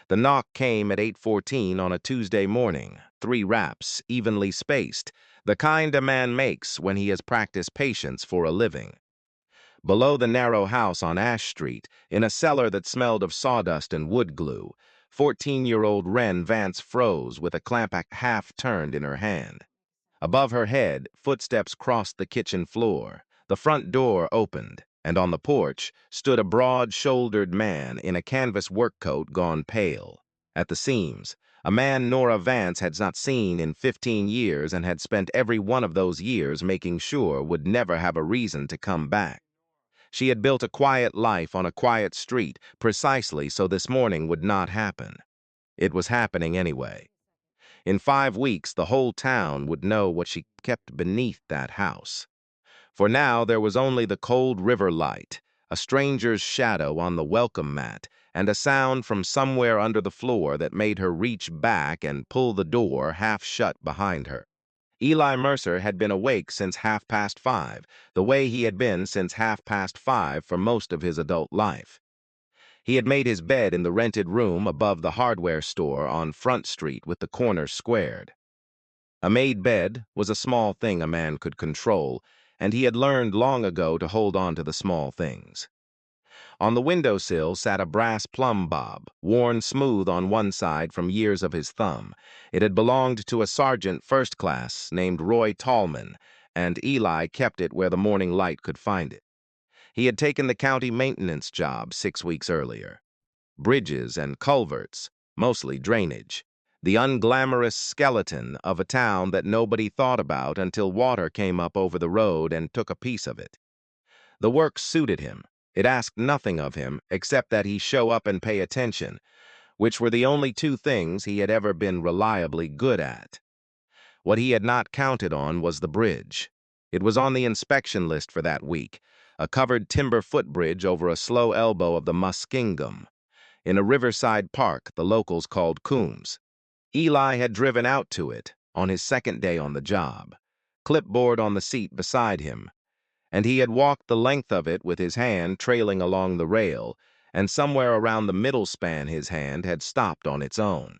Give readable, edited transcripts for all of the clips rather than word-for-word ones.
The knock came at 8:14 on a Tuesday morning, 3 raps, evenly spaced, the kind a man makes when he has practiced patience for a living. Below the narrow house on Ash Street, in a cellar that smelled of sawdust and wood glue, 14-year-old Wren Vance froze with a clamp half turned in her hand. Above her head, footsteps crossed the kitchen floor. The front door opened, and on the porch stood a broad-shouldered man in a canvas work coat gone pale. At the seams, a man Nora Vance had not seen in 15 years and had spent every one of those years making sure would never have a reason to come back. She had built a quiet life on a quiet street precisely so this morning would not happen. It was happening anyway. In 5 weeks, the whole town would know what she kept beneath that house. For now, there was only the cold river light, a stranger's shadow on the welcome mat, and a sound from somewhere under the floor that made her reach back and pull the door half shut behind her. Eli Mercer had been awake since 5:30, the way he had been since 5:30 for most of his adult life. He had made his bed in the rented room above the hardware store on Front Street with the corners squared. A made bed was a small thing a man could control, and he had learned long ago to hold on to the small things. On the windowsill sat a brass plumb bob, worn smooth on one side from years of his thumb. It had belonged to a sergeant first class named Roy Tallman, and Eli kept it where the morning light could find it. He had taken the county maintenance job 6 weeks earlier. Bridges and culverts, mostly drainage. The unglamorous skeleton of a town that nobody thought about until water came up over the road and took a piece of it. The work suited him. It asked nothing of him except that he show up and pay attention, which were the only two things he had ever been reliably good at. What he had not counted on was the bridge. It was on the inspection list for that week, a covered timber footbridge over a slow elbow of the Muskingum, in a riverside park the locals called Coombs. Eli had driven out to it on his second day on the job, clipboard on the seat beside him, and he had walked the length of it with his hand trailing along the rail, and somewhere around the middle span his hand had stopped on its own.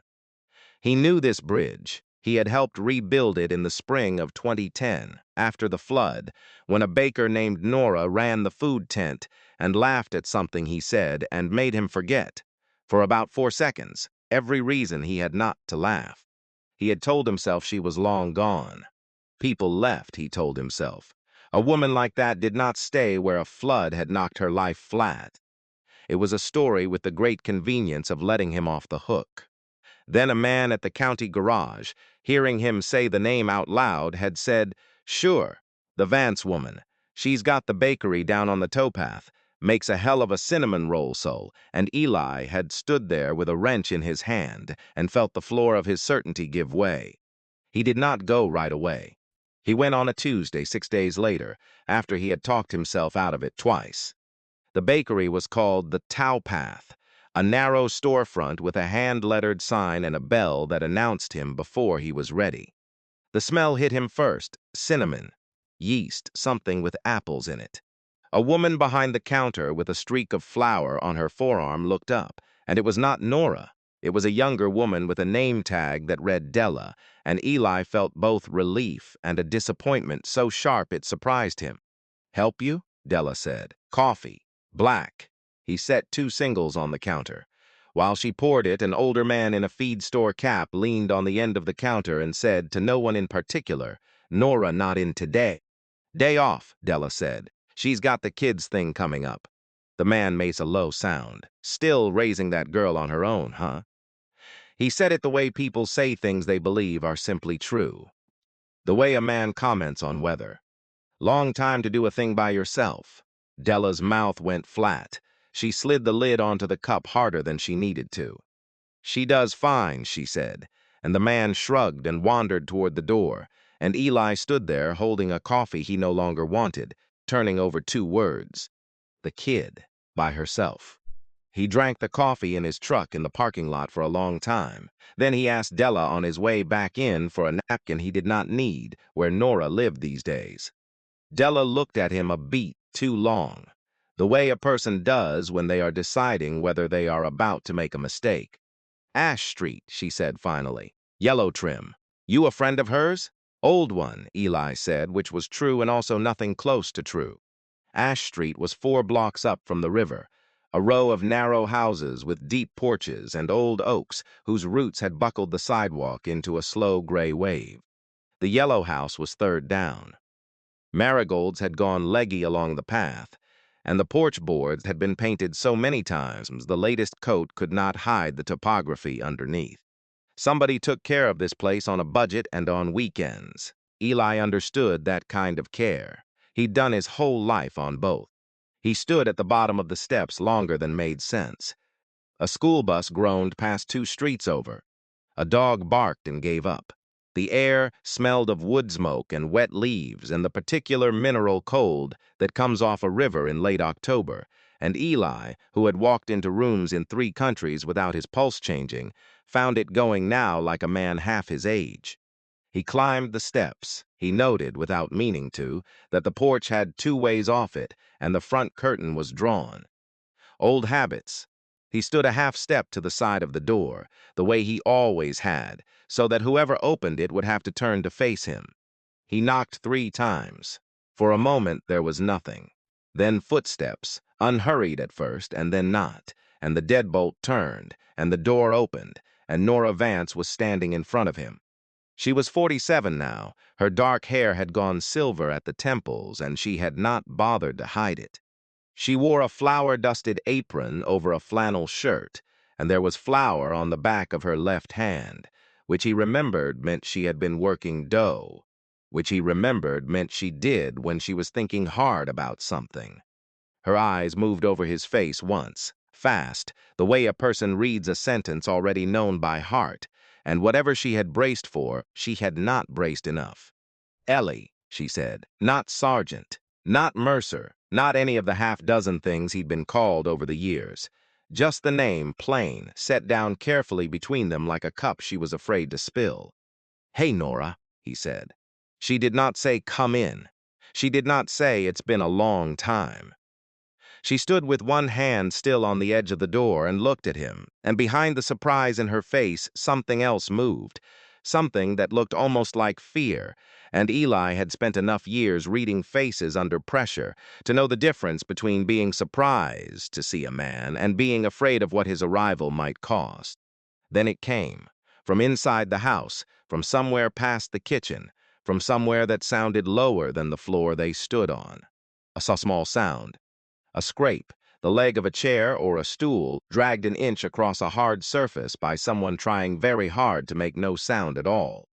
He knew this bridge. He had helped rebuild it in the spring of 2010, after the flood, when a baker named Nora ran the food tent and laughed at something he said and made him forget, for about 4 seconds, every reason he had not to laugh. He had told himself she was long gone. People left, he told himself. A woman like that did not stay where a flood had knocked her life flat. It was a story with the great convenience of letting him off the hook. Then a man at the county garage, hearing him say the name out loud, had said, "Sure, the Vance woman. She's got the bakery down on the towpath, makes a hell of a cinnamon roll sole," and Eli had stood there with a wrench in his hand and felt the floor of his certainty give way. He did not go right away. He went on a Tuesday 6 days later, after he had talked himself out of it twice. The bakery was called the Towpath, a narrow storefront with a hand-lettered sign and a bell that announced him before he was ready. The smell hit him first, cinnamon, yeast, something with apples in it. A woman behind the counter with a streak of flour on her forearm looked up, and it was not Nora. It was a younger woman with a name tag that read Della, and Eli felt both relief and a disappointment so sharp it surprised him. "Help you?" Della said. "Coffee. Black." He set 2 singles on the counter. While she poured it, an older man in a feed store cap leaned on the end of the counter and said to no one in particular, "Nora not in today." "Day off," Della said. "She's got the kids thing coming up." The man made a low sound. "Still raising that girl on her own, huh?" He said it the way people say things they believe are simply true. The way a man comments on weather. "Long time to do a thing by yourself." Della's mouth went flat. She slid the lid onto the cup harder than she needed to. "She does fine," she said, and the man shrugged and wandered toward the door, and Eli stood there holding a coffee he no longer wanted, turning over 2 words. The kid, by herself. He drank the coffee in his truck in the parking lot for a long time. Then he asked Della on his way back in for a napkin he did not need, where Nora lived these days. Della looked at him a beat too long, the way a person does when they are deciding whether they are about to make a mistake. Ash Street, she said finally. Yellow trim. You a friend of hers? Old one, Eli said, which was true and also nothing close to true. Ash Street was 4 blocks up from the river, a row of narrow houses with deep porches and old oaks whose roots had buckled the sidewalk into a slow gray wave. The yellow house was third down. Marigolds had gone leggy along the path, and the porch boards had been painted so many times the latest coat could not hide the topography underneath. Somebody took care of this place on a budget and on weekends. Eli understood that kind of care. He'd done his whole life on both. He stood at the bottom of the steps longer than made sense. A school bus groaned past 2 streets over. A dog barked and gave up. The air smelled of wood smoke and wet leaves and the particular mineral cold that comes off a river in late October, and Eli, who had walked into rooms in 3 countries without his pulse changing, found it going now like a man half his age. He climbed the steps. He noted, without meaning to, that the porch had 2 ways off it, and the front curtain was drawn. Old habits. He stood a half step to the side of the door, the way he always had, so that whoever opened it would have to turn to face him. He knocked 3 times. For a moment there was nothing. Then footsteps, unhurried at first and then not, and the deadbolt turned, and the door opened, and Nora Vance was standing in front of him. She was 47 now. Her dark hair had gone silver at the temples, and she had not bothered to hide it. She wore a flour-dusted apron over a flannel shirt, and there was flour on the back of her left hand, which he remembered meant she had been working dough, which he remembered meant she did when she was thinking hard about something. Her eyes moved over his face once, fast, the way a person reads a sentence already known by heart, and whatever she had braced for, she had not braced enough. Ellie, she said, not Sergeant, not Mercer, not any of the half-dozen things he'd been called over the years. Just the name, plain, set down carefully between them like a cup she was afraid to spill. Hey, Nora, he said. She did not say, come in. She did not say, it's been a long time. She stood with one hand still on the edge of the door and looked at him, and behind the surprise in her face, something else moved, something that looked almost like fear, and Eli had spent enough years reading faces under pressure to know the difference between being surprised to see a man and being afraid of what his arrival might cost. Then it came, from inside the house, from somewhere past the kitchen, from somewhere that sounded lower than the floor they stood on. A small sound. A scrape, the leg of a chair or a stool dragged an inch across a hard surface by someone trying very hard to make no sound at all.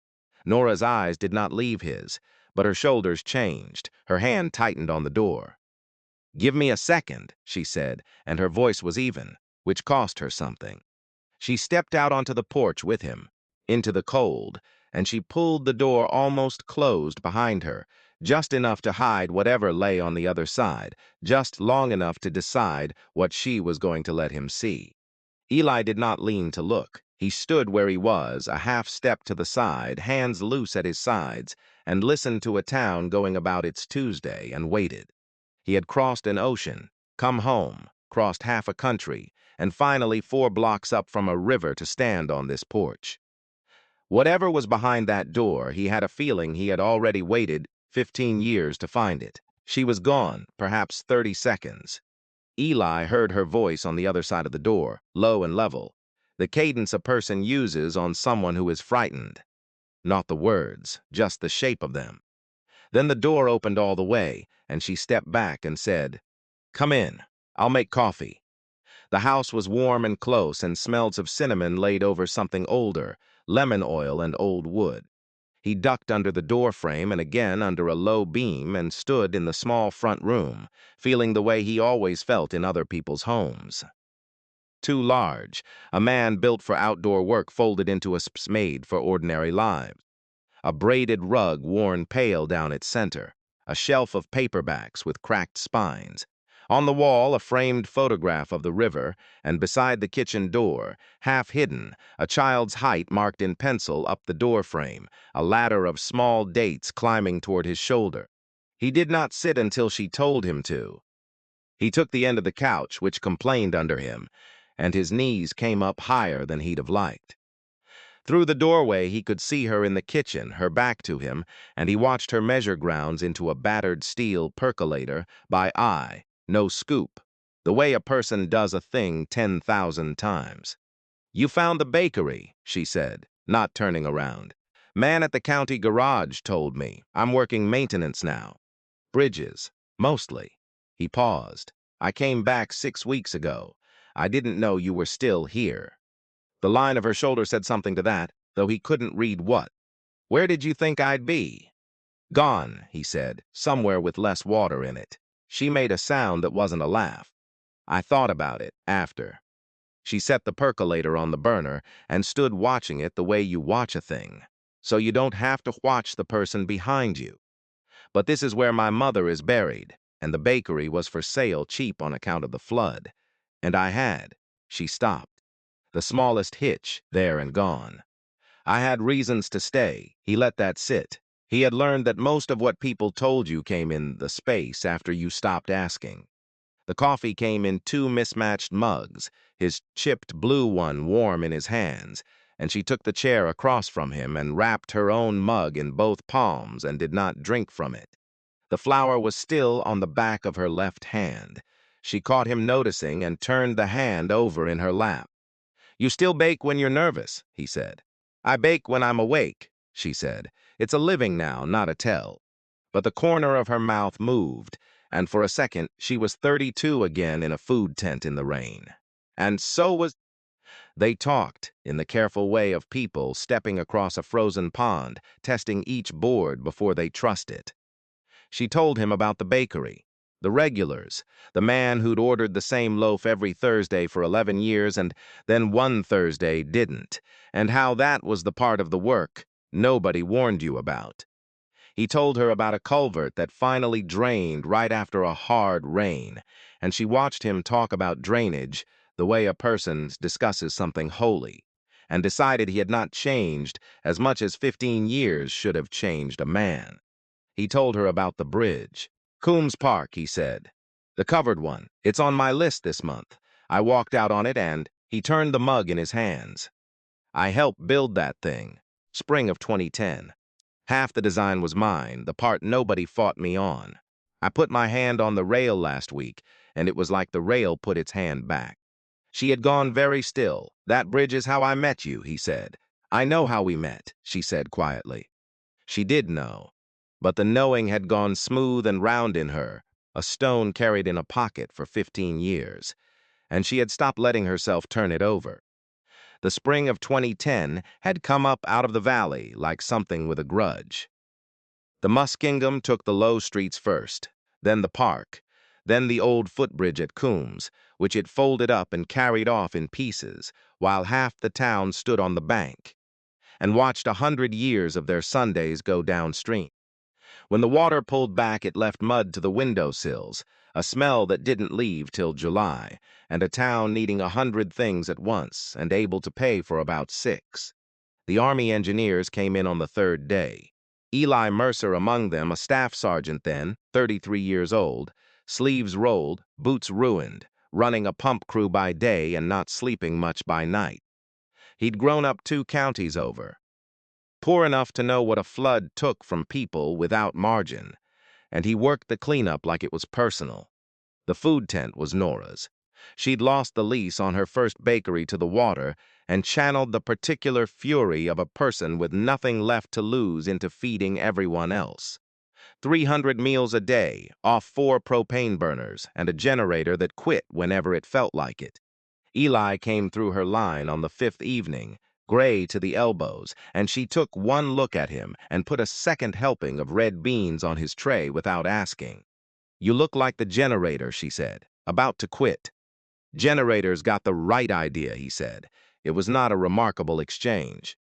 Nora's eyes did not leave his, but her shoulders changed. Her hand tightened on the door. Give me a second, she said, and her voice was even, which cost her something. She stepped out onto the porch with him, into the cold, and she pulled the door almost closed behind her, just enough to hide whatever lay on the other side, just long enough to decide what she was going to let him see. Eli did not lean to look. He stood where he was, a half step to the side, hands loose at his sides, and listened to a town going about its Tuesday, and waited. He had crossed an ocean, come home, crossed half a country, and finally 4 blocks up from a river to stand on this porch. Whatever was behind that door, he had a feeling he had already waited 15 years to find it. She was gone, perhaps 30 seconds. Eli heard her voice on the other side of the door, low and level, the cadence a person uses on someone who is frightened. Not the words, just the shape of them. Then the door opened all the way, and she stepped back and said, "Come in. I'll make coffee." The house was warm and close, and smells of cinnamon laid over something older, lemon oil and old wood. He ducked under the door frame and again under a low beam and stood in the small front room, feeling the way he always felt in other people's homes. Too large, a man built for outdoor work folded into a space made for ordinary lives. A braided rug worn pale down its center, a shelf of paperbacks with cracked spines. On the wall, a framed photograph of the river, and beside the kitchen door, half hidden, a child's height marked in pencil up the door frame, a ladder of small dates climbing toward his shoulder. He did not sit until she told him to. He took the end of the couch, which complained under him, and his knees came up higher than he'd have liked. Through the doorway, he could see her in the kitchen, her back to him, and he watched her measure grounds into a battered steel percolator by eye, no scoop, the way a person does a thing 10,000 times. "You found the bakery," she said, not turning around. "Man at the county garage told me. I'm working maintenance now. Bridges, mostly." He paused. "I came back 6 weeks ago. I didn't know you were still here." The line of her shoulder said something to that, though he couldn't read what. "Where did you think I'd be?" "Gone," he said, "somewhere with less water in it." She made a sound that wasn't a laugh. "I thought about it, after." She set the percolator on the burner and stood watching it the way you watch a thing, so you don't have to watch the person behind you. "But this is where my mother is buried, and the bakery was for sale cheap on account of the flood. And I had," she stopped, "the smallest hitch, there and gone. I had reasons to stay." He let that sit. He had learned that most of what people told you came in the space after you stopped asking. The coffee came in 2 mismatched mugs, his chipped blue one warm in his hands, and she took the chair across from him and wrapped her own mug in both palms and did not drink from it. The flower was still on the back of her left hand. She caught him noticing and turned the hand over in her lap. "You still bake when you're nervous," he said. "I bake when I'm awake," she said. "It's a living now, not a tell." But the corner of her mouth moved, and for a second she was 32 again in a food tent in the rain. And so was... They talked, in the careful way of people stepping across a frozen pond, testing each board before they trust it. She told him about the bakery, the regulars, the man who'd ordered the same loaf every Thursday for 11 years and then one Thursday didn't, and how that was the part of the work nobody warned you about. He told her about a culvert that finally drained right after a hard rain, and she watched him talk about drainage the way a person discusses something holy, and decided he had not changed as much as 15 years should have changed a man. He told her about the bridge. "Coombs Park," he said. "The covered one. It's on my list this month. I walked out on it and..." He turned the mug in his hands. "I helped build that thing. Spring of 2010. Half the design was mine, the part nobody fought me on. I put my hand on the rail last week, and it was like the rail put its hand back." She had gone very still. "That bridge is how I met you," he said. "I know how we met," she said quietly. She did know, but the knowing had gone smooth and round in her, a stone carried in a pocket for 15 years, and she had stopped letting herself turn it over. The spring of 2010 had come up out of the valley like something with a grudge. The Muskingum took the low streets first, then the park, then the old footbridge at Coombs, which it folded up and carried off in pieces, while half the town stood on the bank, and watched 100 years of their Sundays go downstream. When the water pulled back, it left mud to the windowsills, a smell that didn't leave till July, and a town needing 100 things at once and able to pay for about 6. The Army engineers came in on the 3rd day. Eli Mercer among them, a staff sergeant then, 33 years old, sleeves rolled, boots ruined, running a pump crew by day and not sleeping much by night. He'd grown up 2 counties over. Poor enough to know what a flood took from people without margin, and he worked the cleanup like it was personal. The food tent was Nora's. She'd lost the lease on her first bakery to the water and channeled the particular fury of a person with nothing left to lose into feeding everyone else. 300 meals a day, off 4 propane burners, and a generator that quit whenever it felt like it. Eli came through her line on the 5th evening, gray to the elbows, and she took one look at him and put a second helping of red beans on his tray without asking. "You look like the generator," she said, "about to quit." "Generators got the right idea," he said. It was not a remarkable exchange.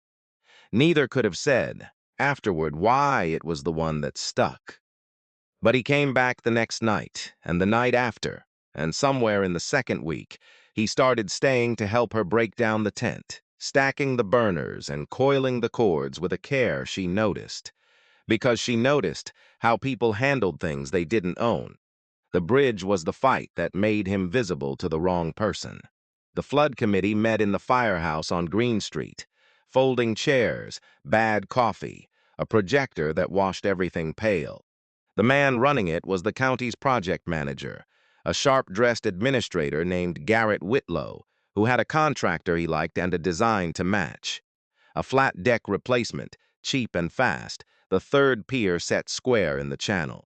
Neither could have said, afterward, why it was the one that stuck. But he came back the next night, and the night after, and somewhere in the 2nd week, he started staying to help her break down the tent, stacking the burners and coiling the cords with a care she noticed. Because she noticed how people handled things they didn't own. The bridge was the fight that made him visible to the wrong person. The flood committee met in the firehouse on Green Street. Folding chairs, bad coffee, a projector that washed everything pale. The man running it was the county's project manager, a sharp-dressed administrator named Garrett Whitlow, who had a contractor he liked and a design to match. A flat deck replacement, cheap and fast, the third pier set square in the channel.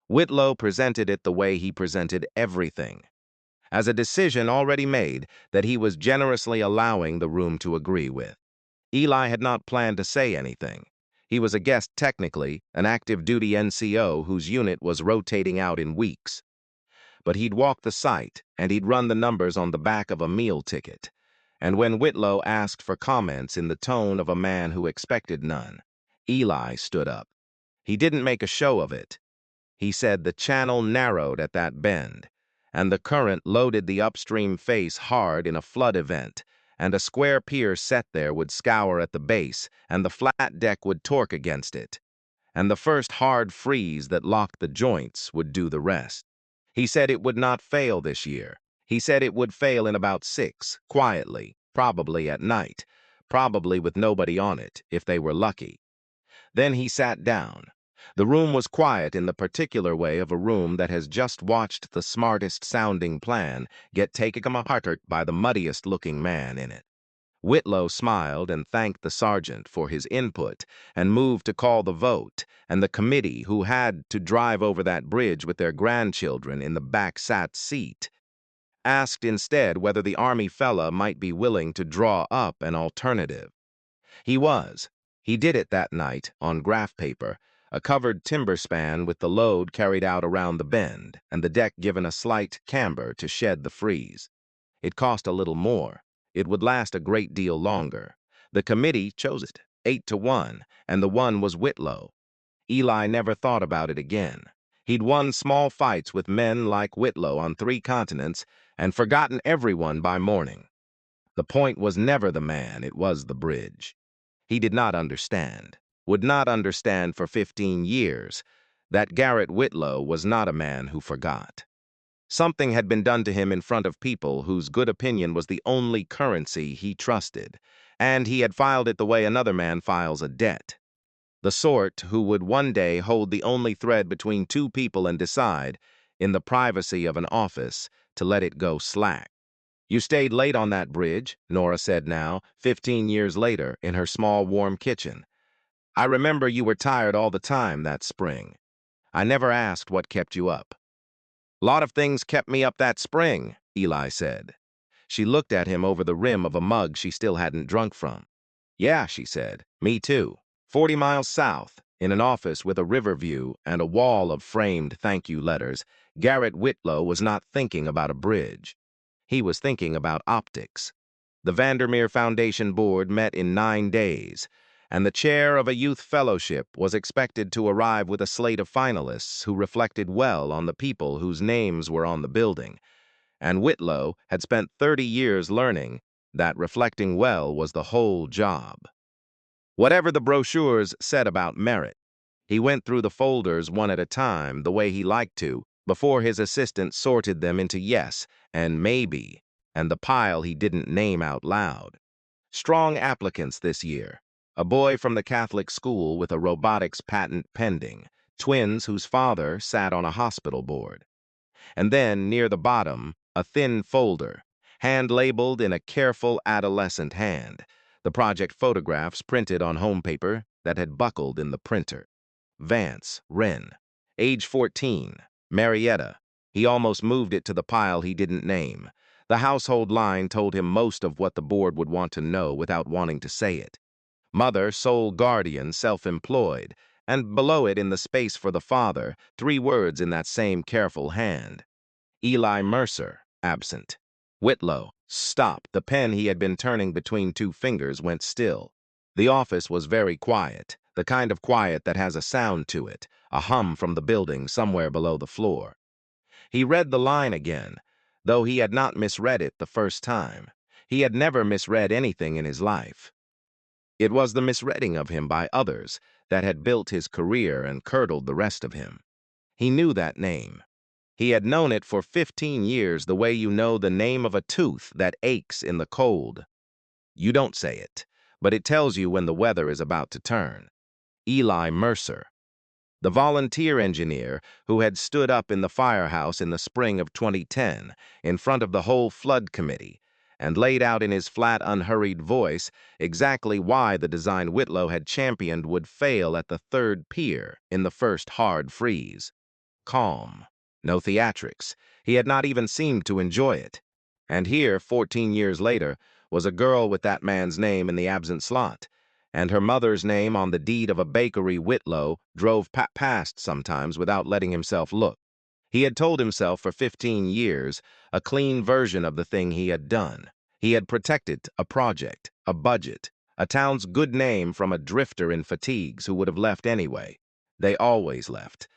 Whitlow presented it the way he presented everything, as a decision already made that he was generously allowing the room to agree with. Eli had not planned to say anything. He was a guest technically, an active-duty NCO whose unit was rotating out in weeks. But he'd walk the site, and he'd run the numbers on the back of a meal ticket. And when Whitlow asked for comments in the tone of a man who expected none, Eli stood up. He didn't make a show of it. He said the channel narrowed at that bend, and the current loaded the upstream face hard in a flood event, and a square pier set there would scour at the base, and the flat deck would torque against it, and the first hard freeze that locked the joints would do the rest. He said it would not fail this year. He said it would fail in about 6, quietly, probably at night, probably with nobody on it, if they were lucky. Then he sat down. The room was quiet in the particular way of a room that has just watched the smartest-sounding plan get taken apart by the muddiest-looking man in it. Whitlow smiled and thanked the sergeant for his input and moved to call the vote, and the committee, who had to drive over that bridge with their grandchildren in the back seat, asked instead whether the Army fella might be willing to draw up an alternative. He was. He did it that night, on graph paper, a covered timber span with the load carried out around the bend, and the deck given a slight camber to shed the freeze. It cost a little more. It would last a great deal longer. The committee chose it, 8-1, and the one was Whitlow. Eli never thought about it again. He'd won small fights with men like Whitlow on 3 continents and forgotten everyone by morning. The point was never the man, it was the bridge. He did not understand, would not understand for 15 years, that Garrett Whitlow was not a man who forgot. Something had been done to him in front of people whose good opinion was the only currency he trusted, and he had filed it the way another man files a debt. The sort who would one day hold the only thread between 2 people and decide, in the privacy of an office, to let it go slack. "You stayed late on that bridge," Nora said now, 15 years later, in her small, warm kitchen. "I remember you were tired all the time that spring. I never asked what kept you up." "Lot of things kept me up that spring," Eli said. She looked at him over the rim of a mug she still hadn't drunk from. "Yeah," she said, "me too. 40 miles south, in an office with a river view and a wall of framed thank you letters, Garrett Whitlow was not thinking about a bridge. He was thinking about optics. The Vandermeer Foundation Board met in 9 days, and the chair of a youth fellowship was expected to arrive with a slate of finalists who reflected well on the people whose names were on the building, and Whitlow had spent 30 years learning that reflecting well was the whole job. Whatever the brochures said about merit, he went through the folders one at a time the way he liked to, before his assistant sorted them into yes and maybe, and the pile he didn't name out loud. Strong applicants this year. A boy from the Catholic school with a robotics patent pending, twins whose father sat on a hospital board. And then, near the bottom, a thin folder, hand-labeled in a careful adolescent hand, the project photographs printed on home paper that had buckled in the printer. Vance, Wren, age 14, Marietta. He almost moved it to the pile he didn't name. The household line told him most of what the board would want to know without wanting to say it. Mother, sole guardian, self-employed, and below it in the space for the father, 3 words in that same careful hand. Eli Mercer, absent. Whitlow, stop. The pen he had been turning between 2 fingers went still. The office was very quiet, the kind of quiet that has a sound to it, a hum from the building somewhere below the floor. He read the line again, though he had not misread it the first time. He had never misread anything in his life. It was the misreading of him by others that had built his career and curdled the rest of him. He knew that name. He had known it for 15 years the way you know the name of a tooth that aches in the cold. You don't say it, but it tells you when the weather is about to turn. Eli Mercer, the volunteer engineer who had stood up in the firehouse in the spring of 2010 in front of the whole flood committee and laid out in his flat, unhurried voice exactly why the design Whitlow had championed would fail at the third pier in the first hard freeze. Calm. No theatrics. He had not even seemed to enjoy it. And here, 14 years later, was a girl with that man's name in the absent slot, and her mother's name on the deed of a bakery Whitlow drove past sometimes without letting himself look. He had told himself for 15 years a clean version of the thing he had done. He had protected a project, a budget, a town's good name from a drifter in fatigues who would have left anyway. They always left.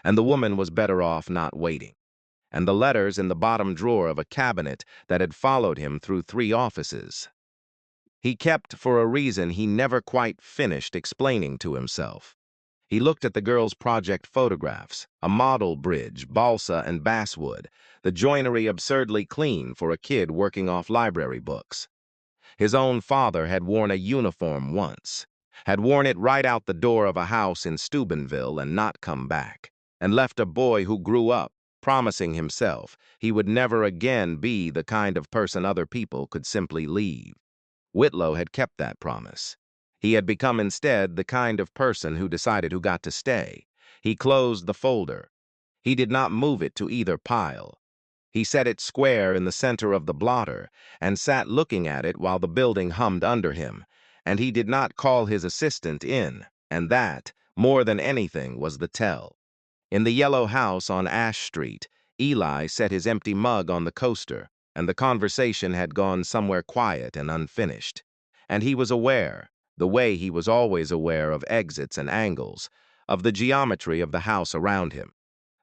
And the woman was better off not waiting. And the letters in the bottom drawer of a cabinet that had followed him through 3 offices. He kept for a reason he never quite finished explaining to himself. He looked at the girl's project photographs, a model bridge, balsa and basswood, the joinery absurdly clean for a kid working off library books. His own father had worn a uniform once, had worn it right out the door of a house in Steubenville and not come back, and left a boy who grew up, promising himself he would never again be the kind of person other people could simply leave. Whitlow had kept that promise. He had become instead the kind of person who decided who got to stay. He closed the folder. He did not move it to either pile. He set it square in the center of the blotter and sat looking at it while the building hummed under him, and he did not call his assistant in, and that, more than anything, was the tell. In the yellow house on Ash Street, Eli set his empty mug on the coaster, and the conversation had gone somewhere quiet and unfinished. And he was aware, the way he was always aware of exits and angles, of the geometry of the house around him.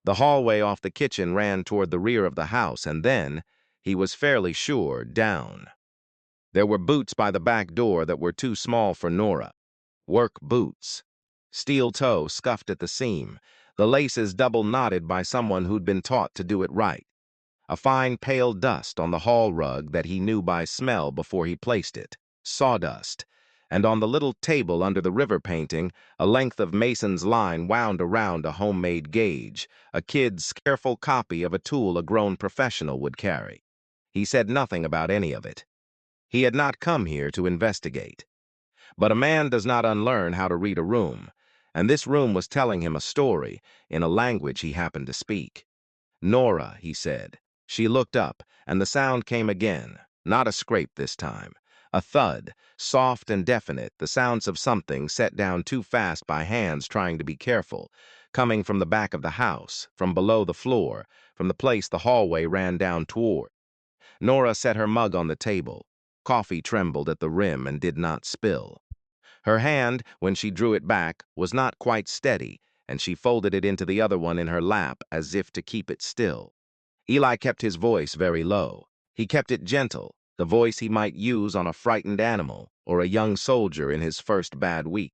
The hallway off the kitchen ran toward the rear of the house, and then, he was fairly sure, down. There were boots by the back door that were too small for Nora. Work boots. Steel toe scuffed at the seam, the laces double knotted by someone who'd been taught to do it right. A fine pale dust on the hall rug that he knew by smell before he placed it. Sawdust. And on the little table under the river painting, a length of mason's line wound around a homemade gauge, a kid's careful copy of a tool a grown professional would carry. He said nothing about any of it. He had not come here to investigate. But a man does not unlearn how to read a room, and this room was telling him a story in a language he happened to speak. Nora, he said. She looked up, and the sound came again, not a scrape this time. A thud, soft and definite, the sounds of something set down too fast by hands trying to be careful, coming from the back of the house, from below the floor, from the place the hallway ran down toward. Nora set her mug on the table. Coffee trembled at the rim and did not spill. Her hand, when she drew it back, was not quite steady, and she folded it into the other one in her lap as if to keep it still. Eli kept his voice very low. He kept it gentle, the voice he might use on a frightened animal or a young soldier in his first bad week.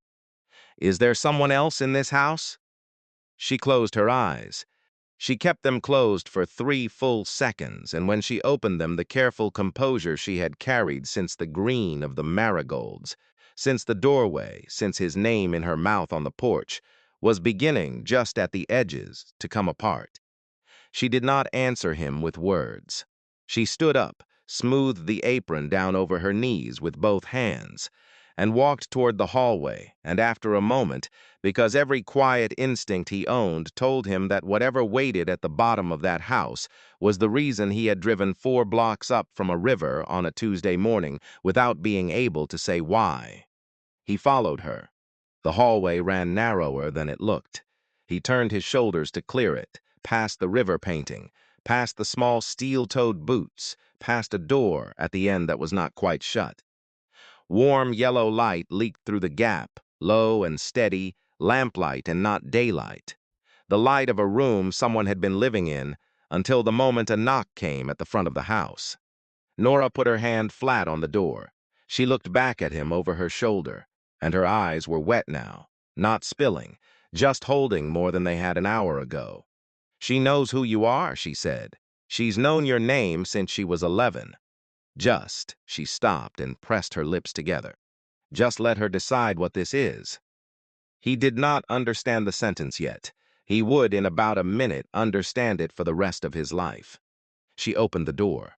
"Is there someone else in this house?" She closed her eyes. She kept them closed for 3 full seconds, and when she opened them, the careful composure she had carried since the green of the marigolds, since the doorway, since his name in her mouth on the porch, was beginning, just at the edges, to come apart. She did not answer him with words. She stood up, smoothed the apron down over her knees with both hands, and walked toward the hallway, and after a moment, because every quiet instinct he owned told him that whatever waited at the bottom of that house was the reason he had driven 4 blocks up from a river on a Tuesday morning without being able to say why. He followed her. The hallway ran narrower than it looked. He turned his shoulders to clear it, past the river painting, past the small steel-toed boots, past a door at the end that was not quite shut. Warm yellow light leaked through the gap, low and steady, lamplight and not daylight. The light of a room someone had been living in until the moment a knock came at the front of the house. Nora put her hand flat on the door. She looked back at him over her shoulder, and her eyes were wet now, not spilling, just holding more than they had an hour ago. She knows who you are, she said. She's known your name since she was 11. She stopped and pressed her lips together. Just let her decide what this is. He did not understand the sentence yet. He would, in about a minute, understand it for the rest of his life. She opened the door.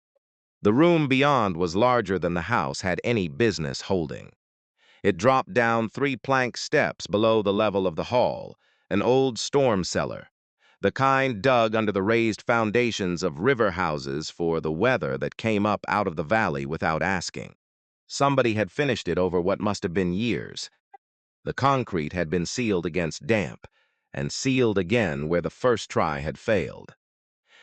The room beyond was larger than the house had any business holding. It dropped down 3 plank steps below the level of the hall, an old storm cellar, the kind dug under the raised foundations of river houses for the weather that came up out of the valley without asking. Somebody had finished it over what must have been years. The concrete had been sealed against damp, and sealed again where the first try had failed.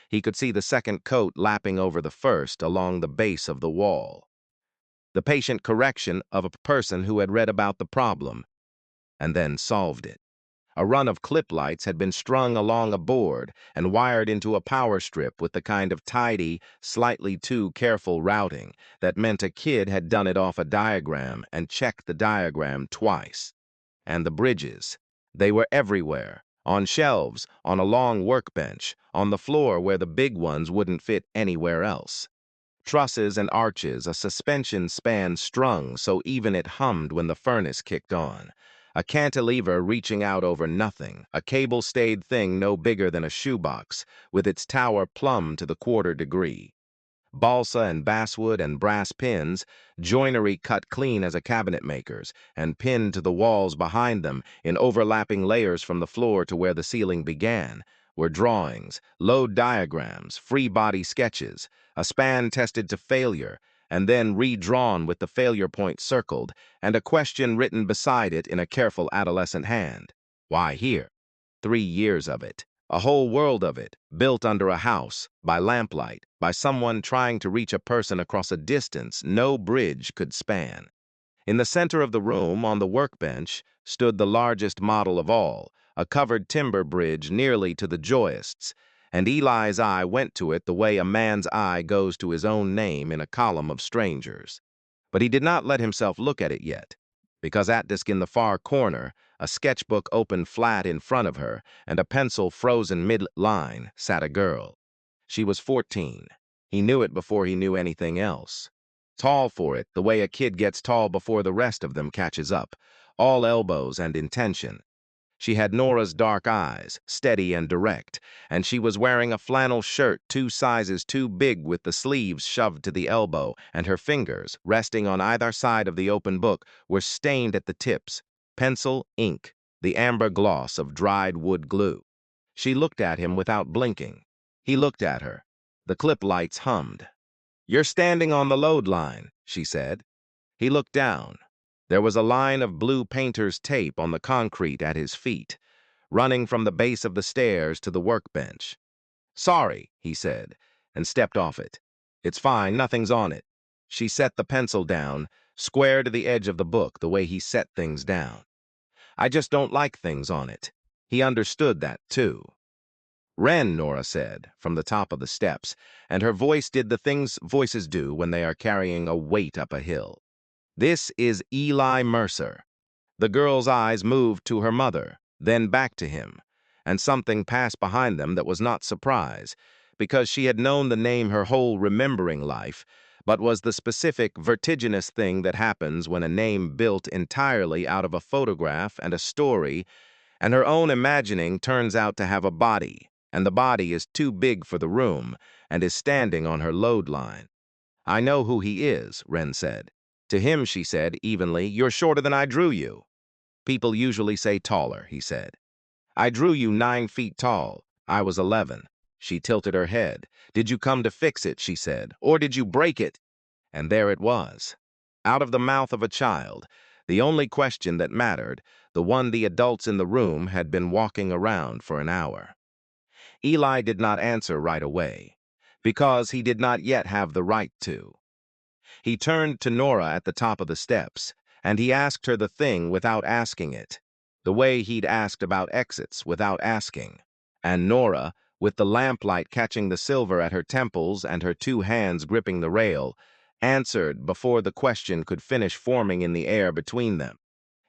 He could see the second coat lapping over the first along the base of the wall. The patient correction of a person who had read about the problem and then solved it. A run of clip lights had been strung along a board and wired into a power strip with the kind of tidy, slightly too careful routing that meant a kid had done it off a diagram and checked the diagram twice. And the bridges. They were everywhere, on shelves, on a long workbench, on the floor where the big ones wouldn't fit anywhere else. Trusses and arches, a suspension span strung so even it hummed when the furnace kicked on. A cantilever reaching out over nothing, a cable-stayed thing no bigger than a shoebox, with its tower plumb to the quarter degree. Balsa and basswood and brass pins, joinery cut clean as a cabinet maker's, and pinned to the walls behind them in overlapping layers from the floor to where the ceiling began, were drawings, load diagrams, free body sketches, a span tested to failure, and then redrawn with the failure point circled, and a question written beside it in a careful adolescent hand. Why here? 3 years of it. A whole world of it, built under a house, by lamplight, by someone trying to reach a person across a distance no bridge could span. In the center of the room, on the workbench, stood the largest model of all, a covered timber bridge nearly to the joists, and Eli's eye went to it the way a man's eye goes to his own name in a column of strangers. But he did not let himself look at it yet, because at desk in the far corner, a sketchbook open flat in front of her, and a pencil frozen mid-line, sat a girl. She was 14. He knew it before he knew anything else. Tall for it, the way a kid gets tall before the rest of them catches up, all elbows and intention. She had Nora's dark eyes, steady and direct, and she was wearing a flannel shirt 2 sizes too big with the sleeves shoved to the elbow, and her fingers, resting on either side of the open book, were stained at the tips, pencil, ink, the amber gloss of dried wood glue. She looked at him without blinking. He looked at her. The clip lights hummed. "You're standing on the load line," she said. He looked down. There was a line of blue painter's tape on the concrete at his feet, running from the base of the stairs to the workbench. "Sorry," he said, and stepped off it. "It's fine, nothing's on it." She set the pencil down, square to the edge of the book the way he set things down. "I just don't like things on it." He understood that, too. "Ren," Nora said, from the top of the steps, and her voice did the things voices do when they are carrying a weight up a hill. "This is Eli Mercer." The girl's eyes moved to her mother, then back to him, and something passed behind them that was not surprise, because she had known the name her whole remembering life, but was the specific, vertiginous thing that happens when a name built entirely out of a photograph and a story, and her own imagining turns out to have a body, and the body is too big for the room, and is standing on her load line. "I know who he is," Ren said. To him, she said evenly, "You're shorter than I drew you." "People usually say taller," he said. "I drew you 9 feet tall. I was 11. She tilted her head. "Did you come to fix it," she said, "or did you break it?" And there it was. Out of the mouth of a child, the only question that mattered, the one the adults in the room had been walking around for an hour. Eli did not answer right away, because he did not yet have the right to. He turned to Nora at the top of the steps, and he asked her the thing without asking it, the way he'd asked about exits without asking. And Nora, with the lamplight catching the silver at her temples and her 2 hands gripping the rail, answered before the question could finish forming in the air between them.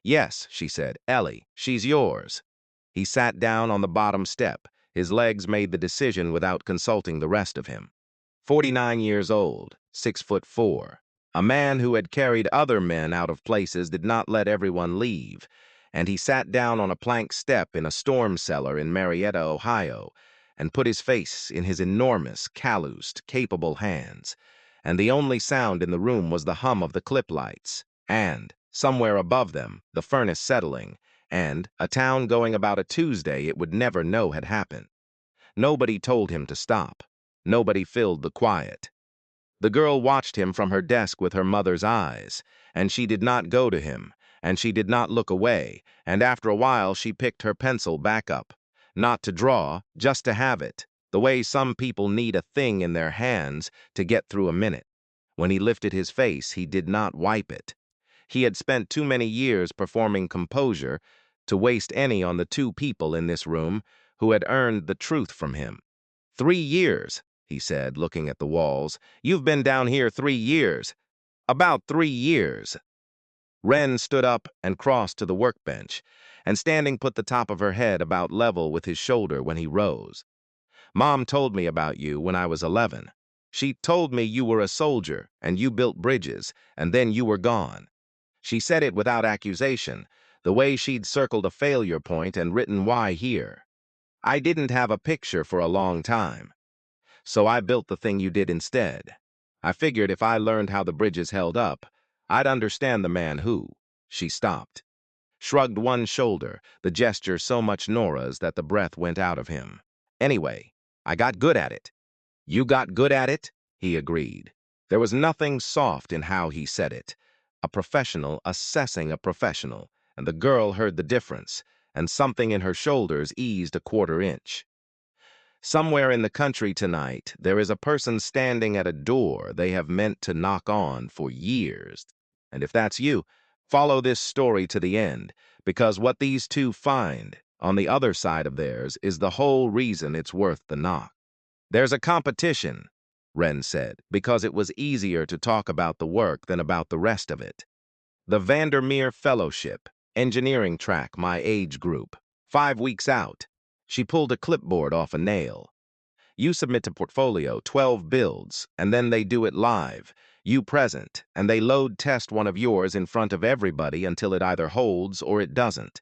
"Yes," she said, "Ellie, she's yours." He sat down on the bottom step, His legs made the decision without consulting the rest of him. 49 years old, 6'4". A man who had carried other men out of places did not let everyone leave, and he sat down on a plank step in a storm cellar in Marietta, Ohio, and put his face in his enormous, calloused, capable hands, and the only sound in the room was the hum of the clip lights, and, somewhere above them, the furnace settling, and a town going about a Tuesday it would never know had happened. Nobody told him to stop. Nobody filled the quiet. The girl watched him from her desk with her mother's eyes, and she did not go to him, and she did not look away, and after a while she picked her pencil back up. Not to draw, just to have it, the way some people need a thing in their hands to get through a minute. When he lifted his face, he did not wipe it. He had spent too many years performing composure to waste any on the two people in this room who had earned the truth from him. 3 years, he said, looking at the walls. You've been down here 3 years. About 3 years. Wren stood up and crossed to the workbench, and standing put the top of her head about level with his shoulder when he rose. Mom told me about you when I was 11. She told me you were a soldier, and you built bridges, and then you were gone. She said it without accusation, the way she'd circled a failure point and written why here. I didn't have a picture for a long time, so I built the thing you did instead. I figured if I learned how the bridges held up, I'd understand the man who. She stopped, shrugged one shoulder, the gesture so much Nora's that the breath went out of him. Anyway, I got good at it. You got good at it? He agreed. There was nothing soft in how he said it. A professional assessing a professional, and the girl heard the difference, and something in her shoulders eased a quarter inch. Somewhere in the country tonight, there is a person standing at a door they have meant to knock on for years. And if that's you, follow this story to the end, because what these two find on the other side of theirs is the whole reason it's worth the knock. There's a competition, Wren said, because it was easier to talk about the work than about the rest of it. The Vandermeer Fellowship, engineering track, my age group. 5 weeks out. She pulled a clipboard off a nail. You submit to portfolio 12 builds, and then they do it live. You present, and they load test one of yours in front of everybody until it either holds or it doesn't.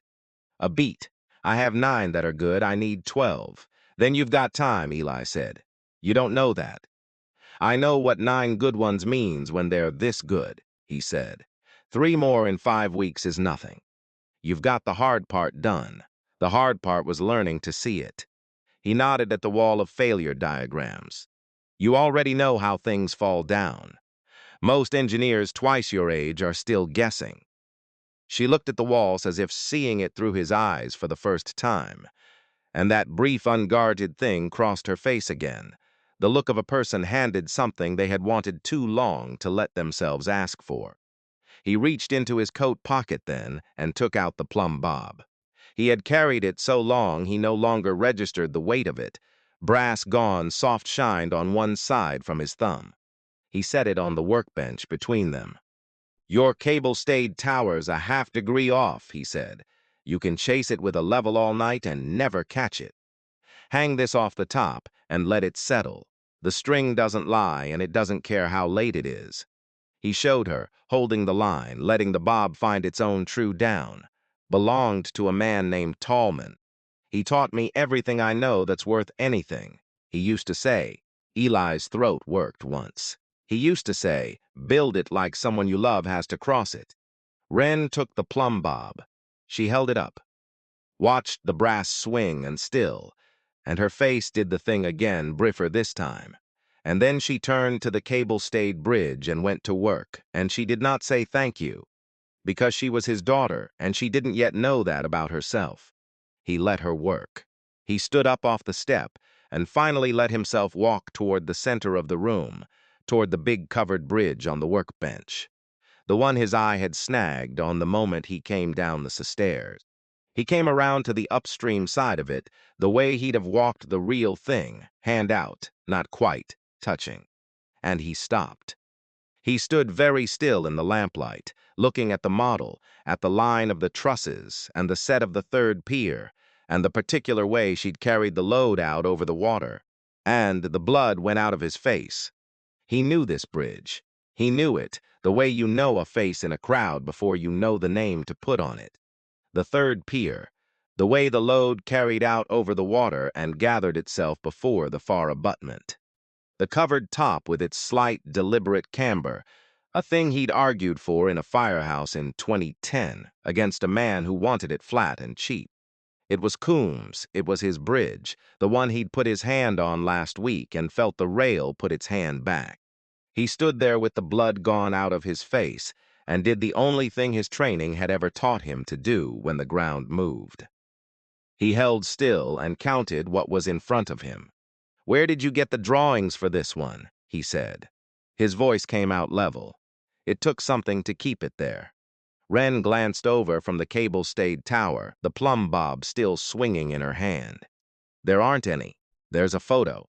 A beat. I have 9 that are good, I need 12. Then you've got time, Eli said. You don't know that. I know what 9 good ones means when they're this good, he said. 3 more in 5 weeks is nothing. You've got the hard part done. The hard part was learning to see it. He nodded at the wall of failure diagrams. You already know how things fall down. Most engineers twice your age are still guessing. She looked at the walls as if seeing it through his eyes for the first time, and that brief unguarded thing crossed her face again, the look of a person handed something they had wanted too long to let themselves ask for. He reached into his coat pocket then and took out the plumb bob. He had carried it so long he no longer registered the weight of it. Brass gone, soft shined on one side from his thumb. He set it on the workbench between them. Your cable-stayed tower's a half-degree off, he said. You can chase it with a level all night and never catch it. Hang this off the top and let it settle. The string doesn't lie and it doesn't care how late it is. He showed her, holding the line, letting the bob find its own true down. Belonged to a man named Tallman. He taught me everything I know that's worth anything. He used to say, Eli's throat worked once. He used to say, build it like someone you love has to cross it. Wren took the plumb bob. She held it up, watched the brass swing and still, and her face did the thing again, briefer this time. And then she turned to the cable-stayed bridge and went to work, and she did not say thank you, because she was his daughter, and she didn't yet know that about herself. He let her work. He stood up off the step, and finally let himself walk toward the center of the room, toward the big covered bridge on the workbench, the one his eye had snagged on the moment he came down the stairs. He came around to the upstream side of it, the way he'd have walked the real thing, hand out, not quite, touching. And he stopped. He stood very still in the lamplight, looking at the model, at the line of the trusses and the set of the third pier, and the particular way she'd carried the load out over the water. And the blood went out of his face. He knew this bridge. He knew it, the way you know a face in a crowd before you know the name to put on it. The third pier, the way the load carried out over the water and gathered itself before the far abutment. The covered top with its slight, deliberate camber, a thing he'd argued for in a firehouse in 2010 against a man who wanted it flat and cheap. It was Coombs, it was his bridge, the one he'd put his hand on last week and felt the rail put its hand back. He stood there with the blood gone out of his face and did the only thing his training had ever taught him to do when the ground moved. He held still and counted what was in front of him. "Where did you get the drawings for this one?" he said. His voice came out level. It took something to keep it there. Wren glanced over from the cable-stayed tower, the plumb bob still swinging in her hand. "There aren't any. There's a photo."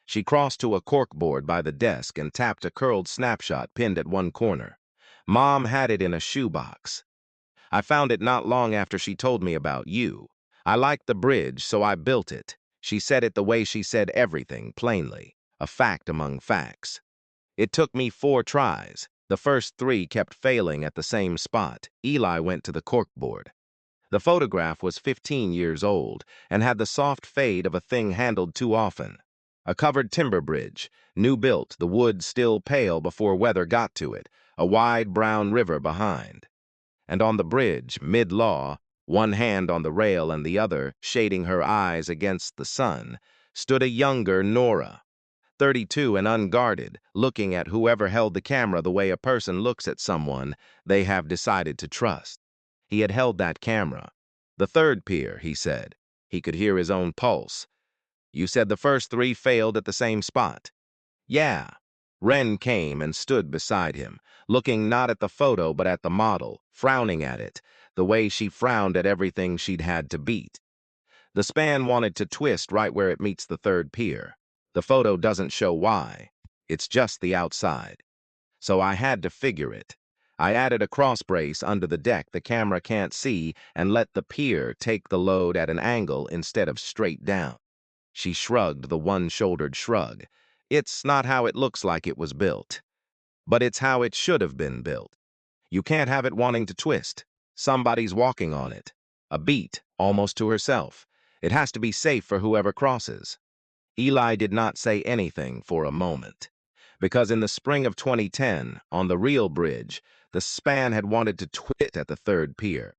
She crossed to a corkboard by the desk and tapped a curled snapshot pinned at one corner. "Mom had it in a shoebox. I found it not long after she told me about you. I liked the bridge, so I built it." She said it the way she said everything, plainly, a fact among facts. "It took me 4 tries. The first 3 kept failing at the same spot." Eli went to the corkboard. The photograph was 15 years old and had the soft fade of a thing handled too often. A covered timber bridge, new built, the wood still pale before weather got to it, a wide brown river behind. And on the bridge, mid-law, one hand on the rail and the other shading her eyes against the sun, stood a younger Nora, 32 and unguarded, looking at whoever held the camera the way a person looks at someone they have decided to trust. He had held that camera. "The third pier," he said. He could hear his own pulse. "You said the first 3 failed at the same spot." "Yeah." Wren came and stood beside him, looking not at the photo but at the model, frowning at it, the way she frowned at everything she'd had to beat. "The span wanted to twist right where it meets the third pier. The photo doesn't show why. It's just the outside. So I had to figure it. I added a cross brace under the deck the camera can't see and let the pier take the load at an angle instead of straight down." She shrugged the one-shouldered shrug. "It's not how it looks like it was built. But it's how it should have been built. You can't have it wanting to twist. Somebody's walking on it. A beat, almost to herself. It has to be safe for whoever crosses." Eli did not say anything for a moment, because in the spring of 2010, on the real bridge, the span had wanted to twist at the third pier.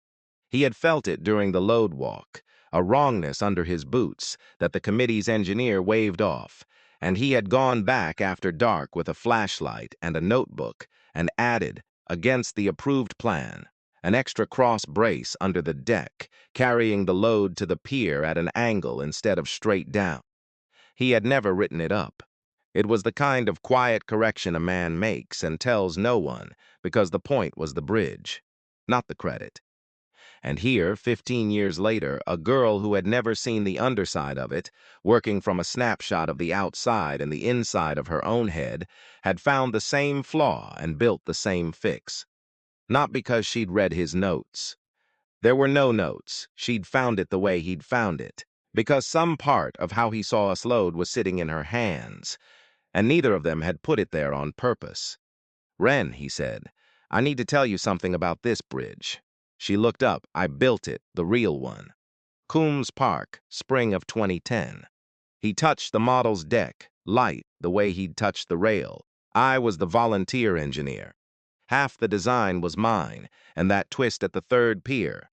He had felt it during the load walk, a wrongness under his boots that the committee's engineer waved off, and he had gone back after dark with a flashlight and a notebook and added, against the approved plan, an extra cross brace under the deck, carrying the load to the pier at an angle instead of straight down. He had never written it up. It was the kind of quiet correction a man makes and tells no one, because the point was the bridge, not the credit. And here, 15 years later, a girl who had never seen the underside of it, working from a snapshot of the outside and the inside of her own head, had found the same flaw and built the same fix. Not because she'd read his notes. There were no notes. She'd found it the way he'd found it. Because some part of how he saw us load was sitting in her hands, and neither of them had put it there on purpose. "Wren," he said, "I need to tell you something about this bridge." She looked up. "I built it, the real one." Coombs Park, spring of 2010. He touched the model's deck, light, the way he'd touched the rail. I was the volunteer engineer. Half the design was mine, and that twist at the third pier.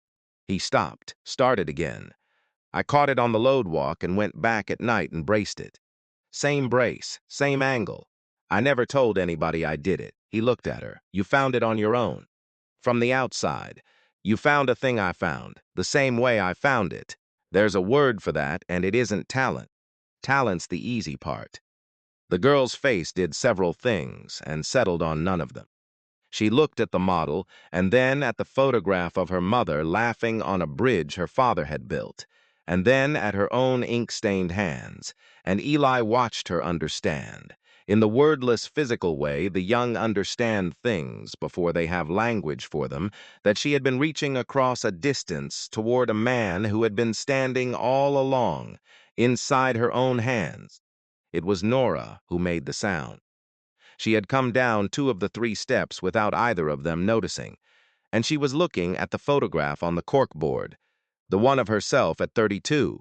He stopped, started again. I caught it on the load walk and went back at night and braced it. Same brace, same angle. I never told anybody I did it. He looked at her. "You found it on your own. From the outside. You found a thing I found, the same way I found it. There's a word for that, and it isn't talent. Talent's the easy part." The girl's face did several things and settled on none of them. She looked at the model and then at the photograph of her mother laughing on a bridge her father had built, and then at her own ink-stained hands, and Eli watched her understand. In the wordless physical way, the young understand things before they have language for them, that she had been reaching across a distance toward a man who had been standing all along, inside her own hands. It was Nora who made the sound. She had come down 2 of the 3 steps without either of them noticing, and she was looking at the photograph on the corkboard, the one of herself at 32,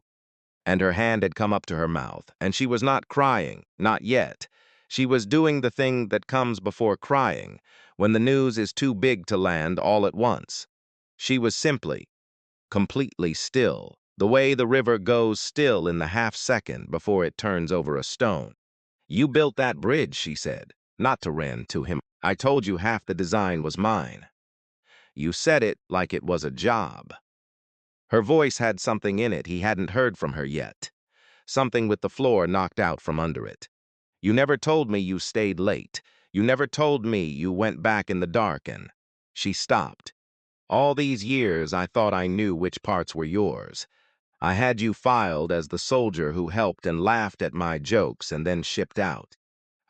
and her hand had come up to her mouth, and she was not crying, not yet. She was doing the thing that comes before crying, when the news is too big to land all at once. She was simply, completely still, the way the river goes still in the half-second before it turns over a stone. "You built that bridge," she said, not to Wren, to him. "I told you half the design was mine." "You said it like it was a job." Her voice had something in it he hadn't heard from her yet, something with the floor knocked out from under it. "You never told me you stayed late. You never told me you went back in the dark and—" She stopped. "All these years I thought I knew which parts were yours. I had you filed as the soldier who helped and laughed at my jokes and then shipped out.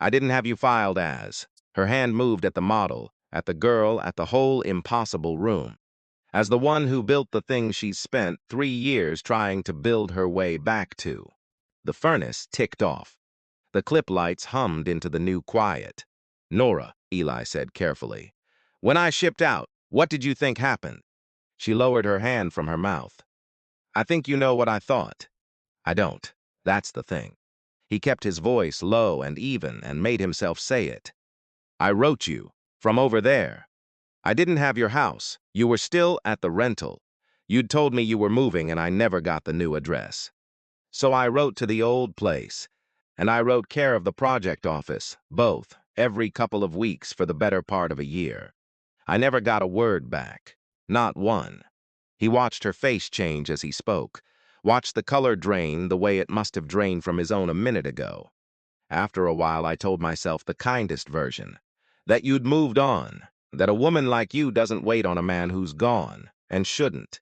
I didn't have you filed as—" Her hand moved at the model, at the girl, at the whole impossible room. "As the one who built the thing she's spent 3 years trying to build her way back to." The furnace ticked off. The clip lights hummed into the new quiet. "Nora," Eli said carefully, "when I shipped out, what did you think happened?" She lowered her hand from her mouth. "I think you know what I thought." "I don't. That's the thing." He kept his voice low and even and made himself say it. "I wrote you, from over there. I didn't have your house. You were still at the rental. You'd told me you were moving and I never got the new address. So I wrote to the old place, and I wrote care of the project office, both, every couple of weeks for the better part of a year. I never got a word back. Not one." He watched her face change as he spoke, watched the color drain the way it must have drained from his own a minute ago. "After a while I told myself the kindest version, that you'd moved on, that a woman like you doesn't wait on a man who's gone, and shouldn't.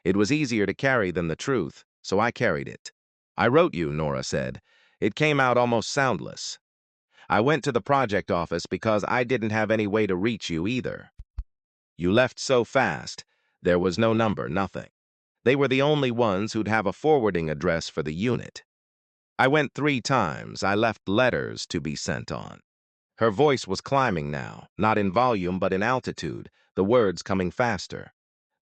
It was easier to carry than the truth, so I carried it. I wrote you," Nora said. "It came out almost soundless. I went to the project office because I didn't have any way to reach you either. You left so fast, there was no number, nothing. They were the only ones who'd have a forwarding address for the unit. I went 3 times. I left letters to be sent on." Her voice was climbing now, not in volume but in altitude, the words coming faster.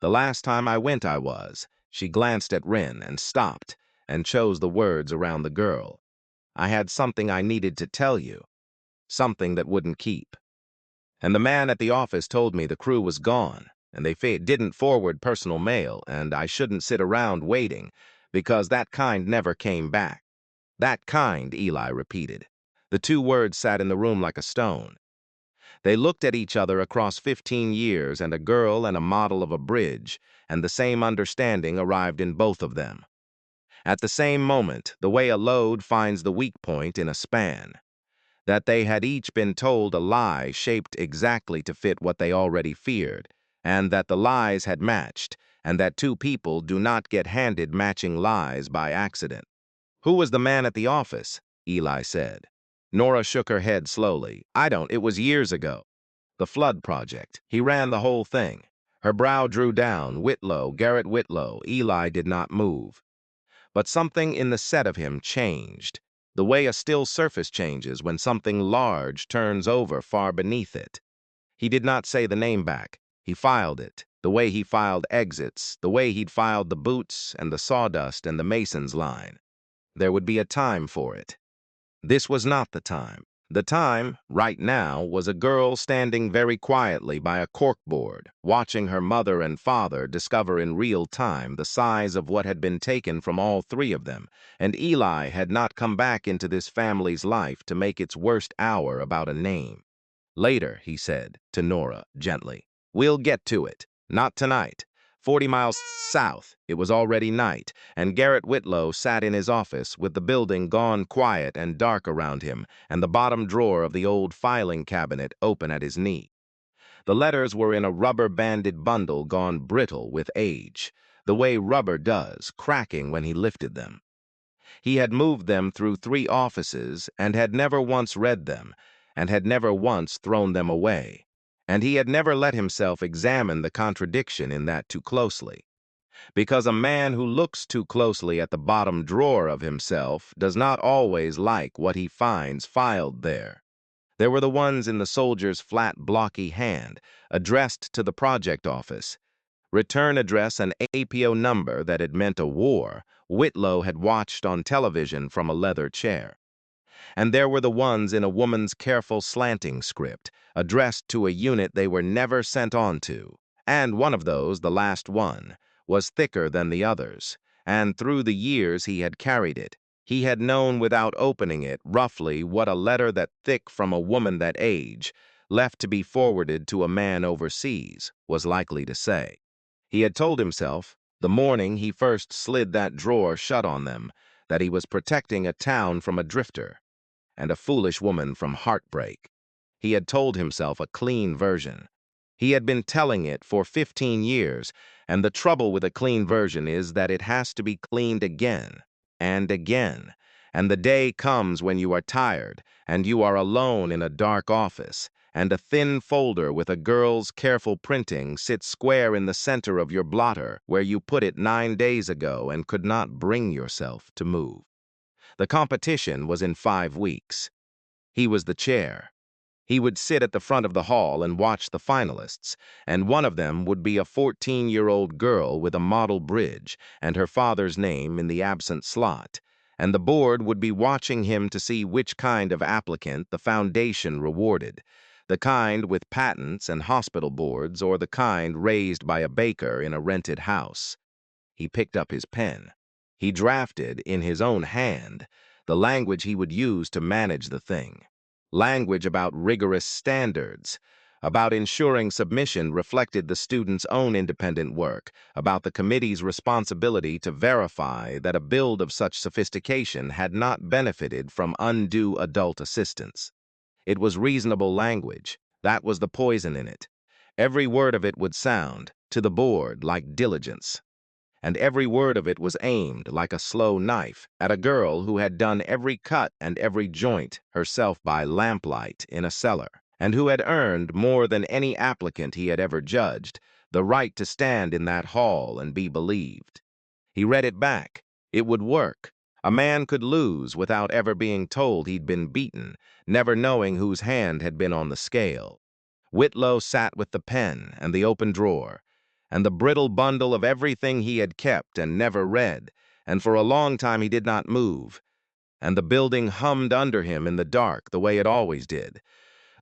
"The last time I went I was." She glanced at Wren and stopped and chose the words around the girl. "I had something I needed to tell you, something that wouldn't keep. And the man at the office told me the crew was gone, and they didn't forward personal mail, and I shouldn't sit around waiting, because that kind never came back." "That kind," Eli repeated. The 2 words sat in the room like a stone. They looked at each other across 15 years and a girl and a model of a bridge, and the same understanding arrived in both of them. At the same moment, the way a load finds the weak point in a span. That they had each been told a lie shaped exactly to fit what they already feared, and that the lies had matched, and that 2 people do not get handed matching lies by accident. "Who was the man at the office?" Eli said. Nora shook her head slowly. "I don't. It was years ago. The flood project. He ran the whole thing." Her brow drew down. "Whitlow, Garrett Whitlow." Eli did not move. But something in the set of him changed, the way a still surface changes when something large turns over far beneath it. He did not say the name back. He filed it, the way he filed exits, the way he'd filed the boots and the sawdust and the mason's line. There would be a time for it. This was not the time. The time, right now, was a girl standing very quietly by a corkboard, watching her mother and father discover in real time the size of what had been taken from all 3 of them, and Eli had not come back into this family's life to make its worst hour about a name. "Later," he said, to Nora, gently. "We'll get to it. Not tonight." 40 miles south, it was already night, and Garrett Whitlow sat in his office with the building gone quiet and dark around him and the bottom drawer of the old filing cabinet open at his knee. The letters were in a rubber-banded bundle gone brittle with age, the way rubber does, cracking when he lifted them. He had moved them through 3 offices and had never once read them, and had never once thrown them away. And he had never let himself examine the contradiction in that too closely. Because a man who looks too closely at the bottom drawer of himself does not always like what he finds filed there. There were the ones in the soldier's flat, blocky hand, addressed to the project office. Return address and APO number that had meant a war Whitlow had watched on television from a leather chair. And there were the ones in a woman's careful slanting script, addressed to a unit they were never sent on to. And one of those, the last one, was thicker than the others, and through the years he had carried it, he had known without opening it roughly what a letter that thick from a woman that age, left to be forwarded to a man overseas, was likely to say. He had told himself, the morning he first slid that drawer shut on them, that he was protecting a town from a drifter and a foolish woman from heartbreak. He had told himself a clean version. He had been telling it for 15 years, and the trouble with a clean version is that it has to be cleaned again and again. And the day comes when you are tired, and you are alone in a dark office, and a thin folder with a girl's careful printing sits square in the center of your blotter where you put it 9 days ago and could not bring yourself to move. The competition was in 5 weeks. He was the chair. He would sit at the front of the hall and watch the finalists, and one of them would be a 14-year-old girl with a model bridge and her father's name in the absent slot, and the board would be watching him to see which kind of applicant the foundation rewarded, the kind with patents and hospital boards or the kind raised by a baker in a rented house. He picked up his pen. He drafted, in his own hand, the language he would use to manage the thing. Language about rigorous standards, about ensuring submission reflected the student's own independent work, about the committee's responsibility to verify that a build of such sophistication had not benefited from undue adult assistance. It was reasonable language. That was the poison in it. Every word of it would sound, to the board, like diligence. And every word of it was aimed, like a slow knife, at a girl who had done every cut and every joint herself by lamplight in a cellar, and who had earned, more than any applicant he had ever judged, the right to stand in that hall and be believed. He read it back. It would work. A man could lose without ever being told he'd been beaten, never knowing whose hand had been on the scale. Whitlow sat with the pen and the open drawer, and the brittle bundle of everything he had kept and never read, and for a long time he did not move, and the building hummed under him in the dark the way it always did,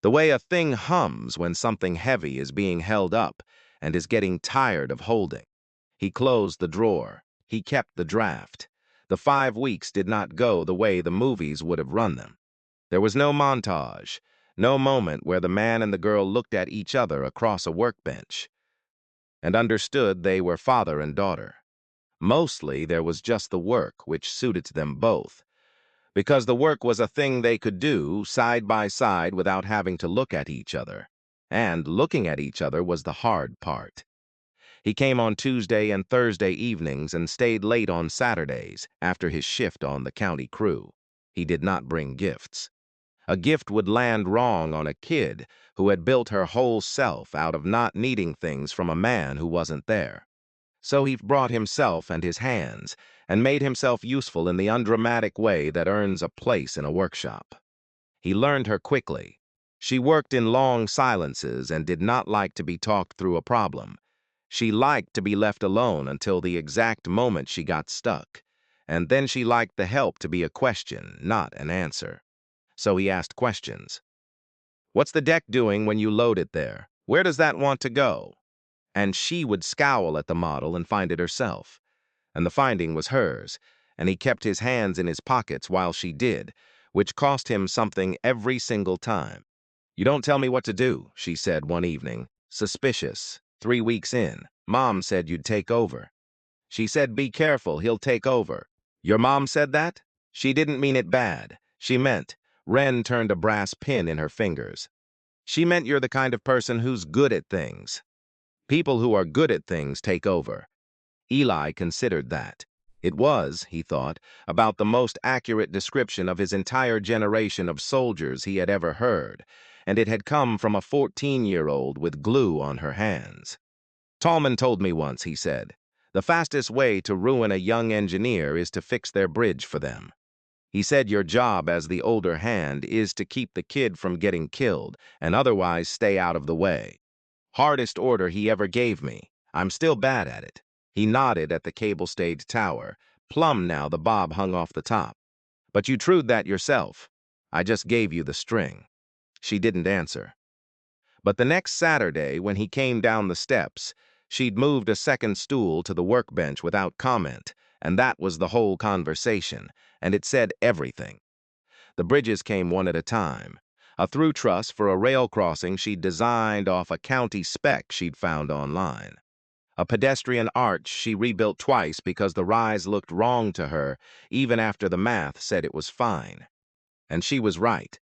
the way a thing hums when something heavy is being held up and is getting tired of holding. He closed the drawer. He kept the draft. The 5 weeks did not go the way the movies would have run them. There was no montage, no moment where the man and the girl looked at each other across a workbench and understood they were father and daughter. Mostly there was just the work which suited them both, because the work was a thing they could do side by side without having to look at each other, and looking at each other was the hard part. He came on Tuesday and Thursday evenings and stayed late on Saturdays after his shift on the county crew. He did not bring gifts. A gift would land wrong on a kid who had built her whole self out of not needing things from a man who wasn't there. So he brought himself and his hands and made himself useful in the undramatic way that earns a place in a workshop. He learned her quickly. She worked in long silences and did not like to be talked through a problem. She liked to be left alone until the exact moment she got stuck, and then she liked the help to be a question, not an answer. So he asked questions. What's the deck doing when you load it there? Where does that want to go? And she would scowl at the model and find it herself. And the finding was hers, and he kept his hands in his pockets while she did, which cost him something every single time. You don't tell me what to do, she said one evening, suspicious. 3 weeks in, Mom said you'd take over. She said, be careful, he'll take over. Your mom said that? She didn't mean it bad. She meant, Wren turned a brass pin in her fingers. She meant you're the kind of person who's good at things. People who are good at things take over. Eli considered that. It was, he thought, about the most accurate description of his entire generation of soldiers he had ever heard, and it had come from a 14-year-old with glue on her hands. Tallman told me once, he said, the fastest way to ruin a young engineer is to fix their bridge for them. He said your job as the older hand is to keep the kid from getting killed and otherwise stay out of the way. Hardest order he ever gave me. I'm still bad at it. He nodded at the cable-stayed tower. Plumb now the bob hung off the top. But you trued that yourself. I just gave you the string. She didn't answer. But the next Saturday, when he came down the steps, she'd moved a second stool to the workbench without comment, and that was the whole conversation, and it said everything. The bridges came one at a time. A through truss for a rail crossing she'd designed off a county spec she'd found online. A pedestrian arch she rebuilt twice because the rise looked wrong to her, even after the math said it was fine. And she was right.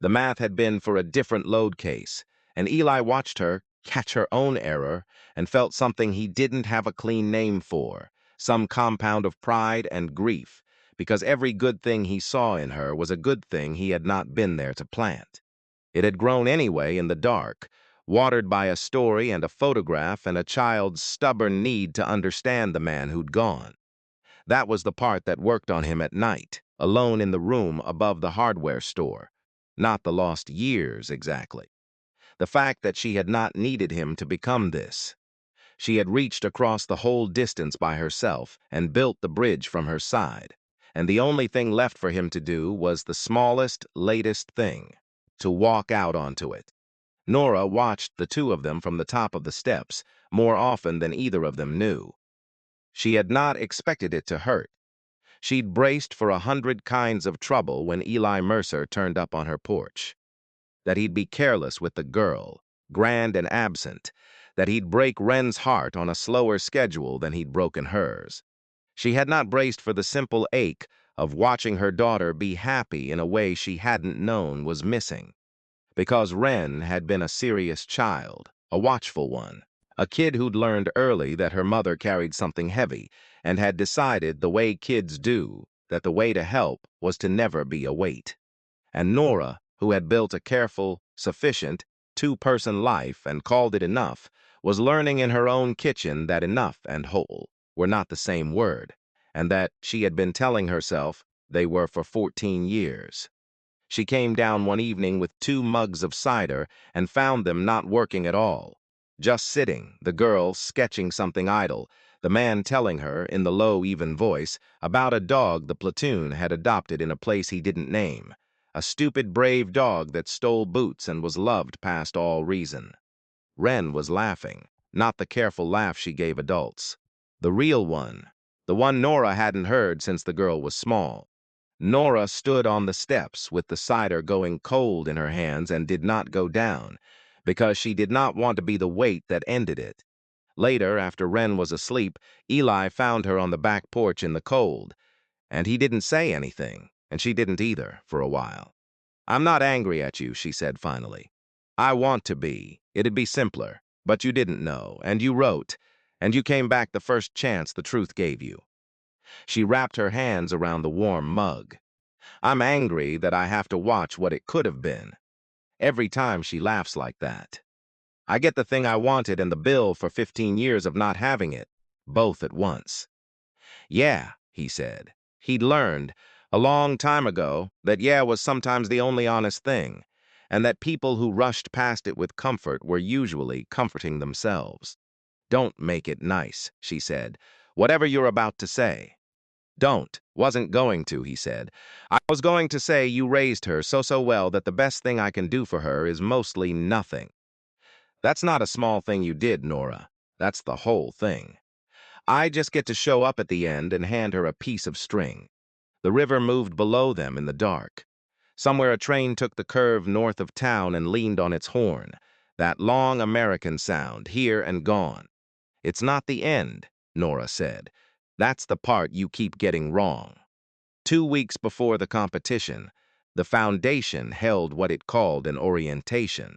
The math had been for a different load case, and Eli watched her catch her own error and felt something he didn't have a clean name for, some compound of pride and grief, because every good thing he saw in her was a good thing he had not been there to plant. It had grown anyway in the dark, watered by a story and a photograph and a child's stubborn need to understand the man who'd gone. That was the part that worked on him at night, alone in the room above the hardware store. Not the lost years, exactly. The fact that she had not needed him to become this. She had reached across the whole distance by herself and built the bridge from her side, and the only thing left for him to do was the smallest, latest thing, to walk out onto it. Nora watched the two of them from the top of the steps more often than either of them knew. She had not expected it to hurt. She'd braced for 100 kinds of trouble when Eli Mercer turned up on her porch. That he'd be careless with the girl, grand and absent, that he'd break Wren's heart on a slower schedule than he'd broken hers. She had not braced for the simple ache of watching her daughter be happy in a way she hadn't known was missing. Because Wren had been a serious child, a watchful one, a kid who'd learned early that her mother carried something heavy and had decided, the way kids do, that the way to help was to never be a weight. And Nora, who had built a careful, sufficient, two-person life and called it enough, was learning in her own kitchen that enough and whole were not the same word, and that she had been telling herself they were for 14 years. She came down one evening with 2 mugs of cider and found them not working at all. Just sitting, the girl sketching something idle, the man telling her, in the low, even voice, about a dog the platoon had adopted in a place he didn't name. A stupid, brave dog that stole boots and was loved past all reason. Wren was laughing, not the careful laugh she gave adults. The real one, the one Nora hadn't heard since the girl was small. Nora stood on the steps with the cider going cold in her hands and did not go down, because she did not want to be the weight that ended it. Later, after Wren was asleep, Eli found her on the back porch in the cold, and he didn't say anything, and she didn't either, for a while. "I'm not angry at you," she said finally. "I want to be. It'd be simpler, but you didn't know, and you wrote, and you came back the first chance the truth gave you." She wrapped her hands around the warm mug. "I'm angry that I have to watch what it could have been." Every time she laughs like that. I get the thing I wanted and the bill for 15 years of not having it, both at once. "Yeah," he said. He'd learned, a long time ago, that yeah was sometimes the only honest thing, and that people who rushed past it with comfort were usually comforting themselves. "Don't make it nice," she said. "Whatever you're about to say." "Don't. Wasn't going to," he said. "I was going to say you raised her so well that the best thing I can do for her is mostly nothing." "That's not a small thing you did, Nora. That's the whole thing. I just get to show up at the end and hand her a piece of string." The river moved below them in the dark. Somewhere a train took the curve north of town and leaned on its horn. That long American sound, here and gone. "It's not the end," Nora said. "That's the part you keep getting wrong." 2 weeks before the competition, the foundation held what it called an orientation.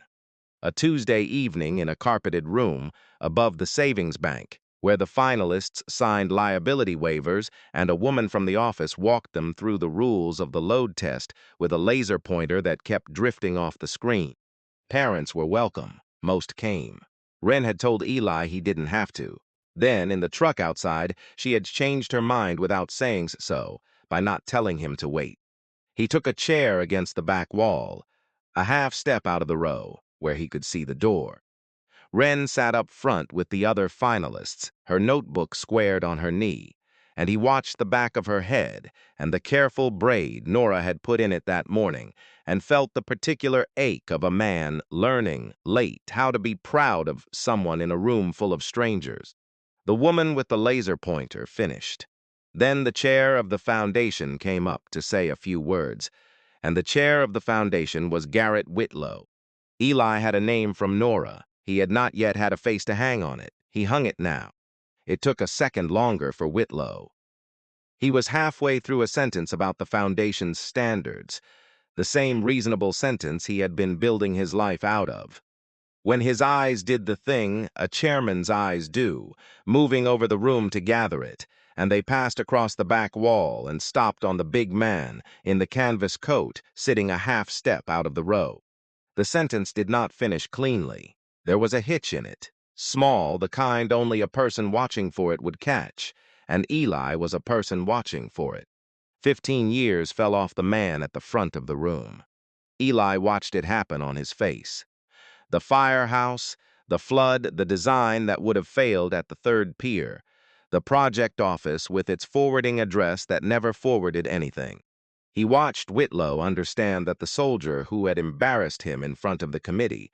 A Tuesday evening in a carpeted room above the savings bank, where the finalists signed liability waivers and a woman from the office walked them through the rules of the load test with a laser pointer that kept drifting off the screen. Parents were welcome. Most came. Wren had told Eli he didn't have to. Then, in the truck outside, she had changed her mind without saying so, by not telling him to wait. He took a chair against the back wall, a half step out of the row, where he could see the door. Wren sat up front with the other finalists, her notebook squared on her knee, and he watched the back of her head and the careful braid Nora had put in it that morning, and felt the particular ache of a man learning, late, how to be proud of someone in a room full of strangers. The woman with the laser pointer finished. Then the chair of the foundation came up to say a few words, and the chair of the foundation was Garrett Whitlow. Eli had a name from Nora. He had not yet had a face to hang on it. He hung it now. It took a second longer for Whitlow. He was halfway through a sentence about the foundation's standards, the same reasonable sentence he had been building his life out of. When his eyes did the thing a chairman's eyes do, moving over the room to gather it, and they passed across the back wall and stopped on the big man in the canvas coat sitting a half step out of the row. The sentence did not finish cleanly. There was a hitch in it, small, the kind only a person watching for it would catch, and Eli was a person watching for it. 15 years fell off the man at the front of the room. Eli watched it happen on his face. The firehouse, the flood, the design that would have failed at the third pier, the project office with its forwarding address that never forwarded anything. He watched Whitlow understand that the soldier who had embarrassed him in front of the committee,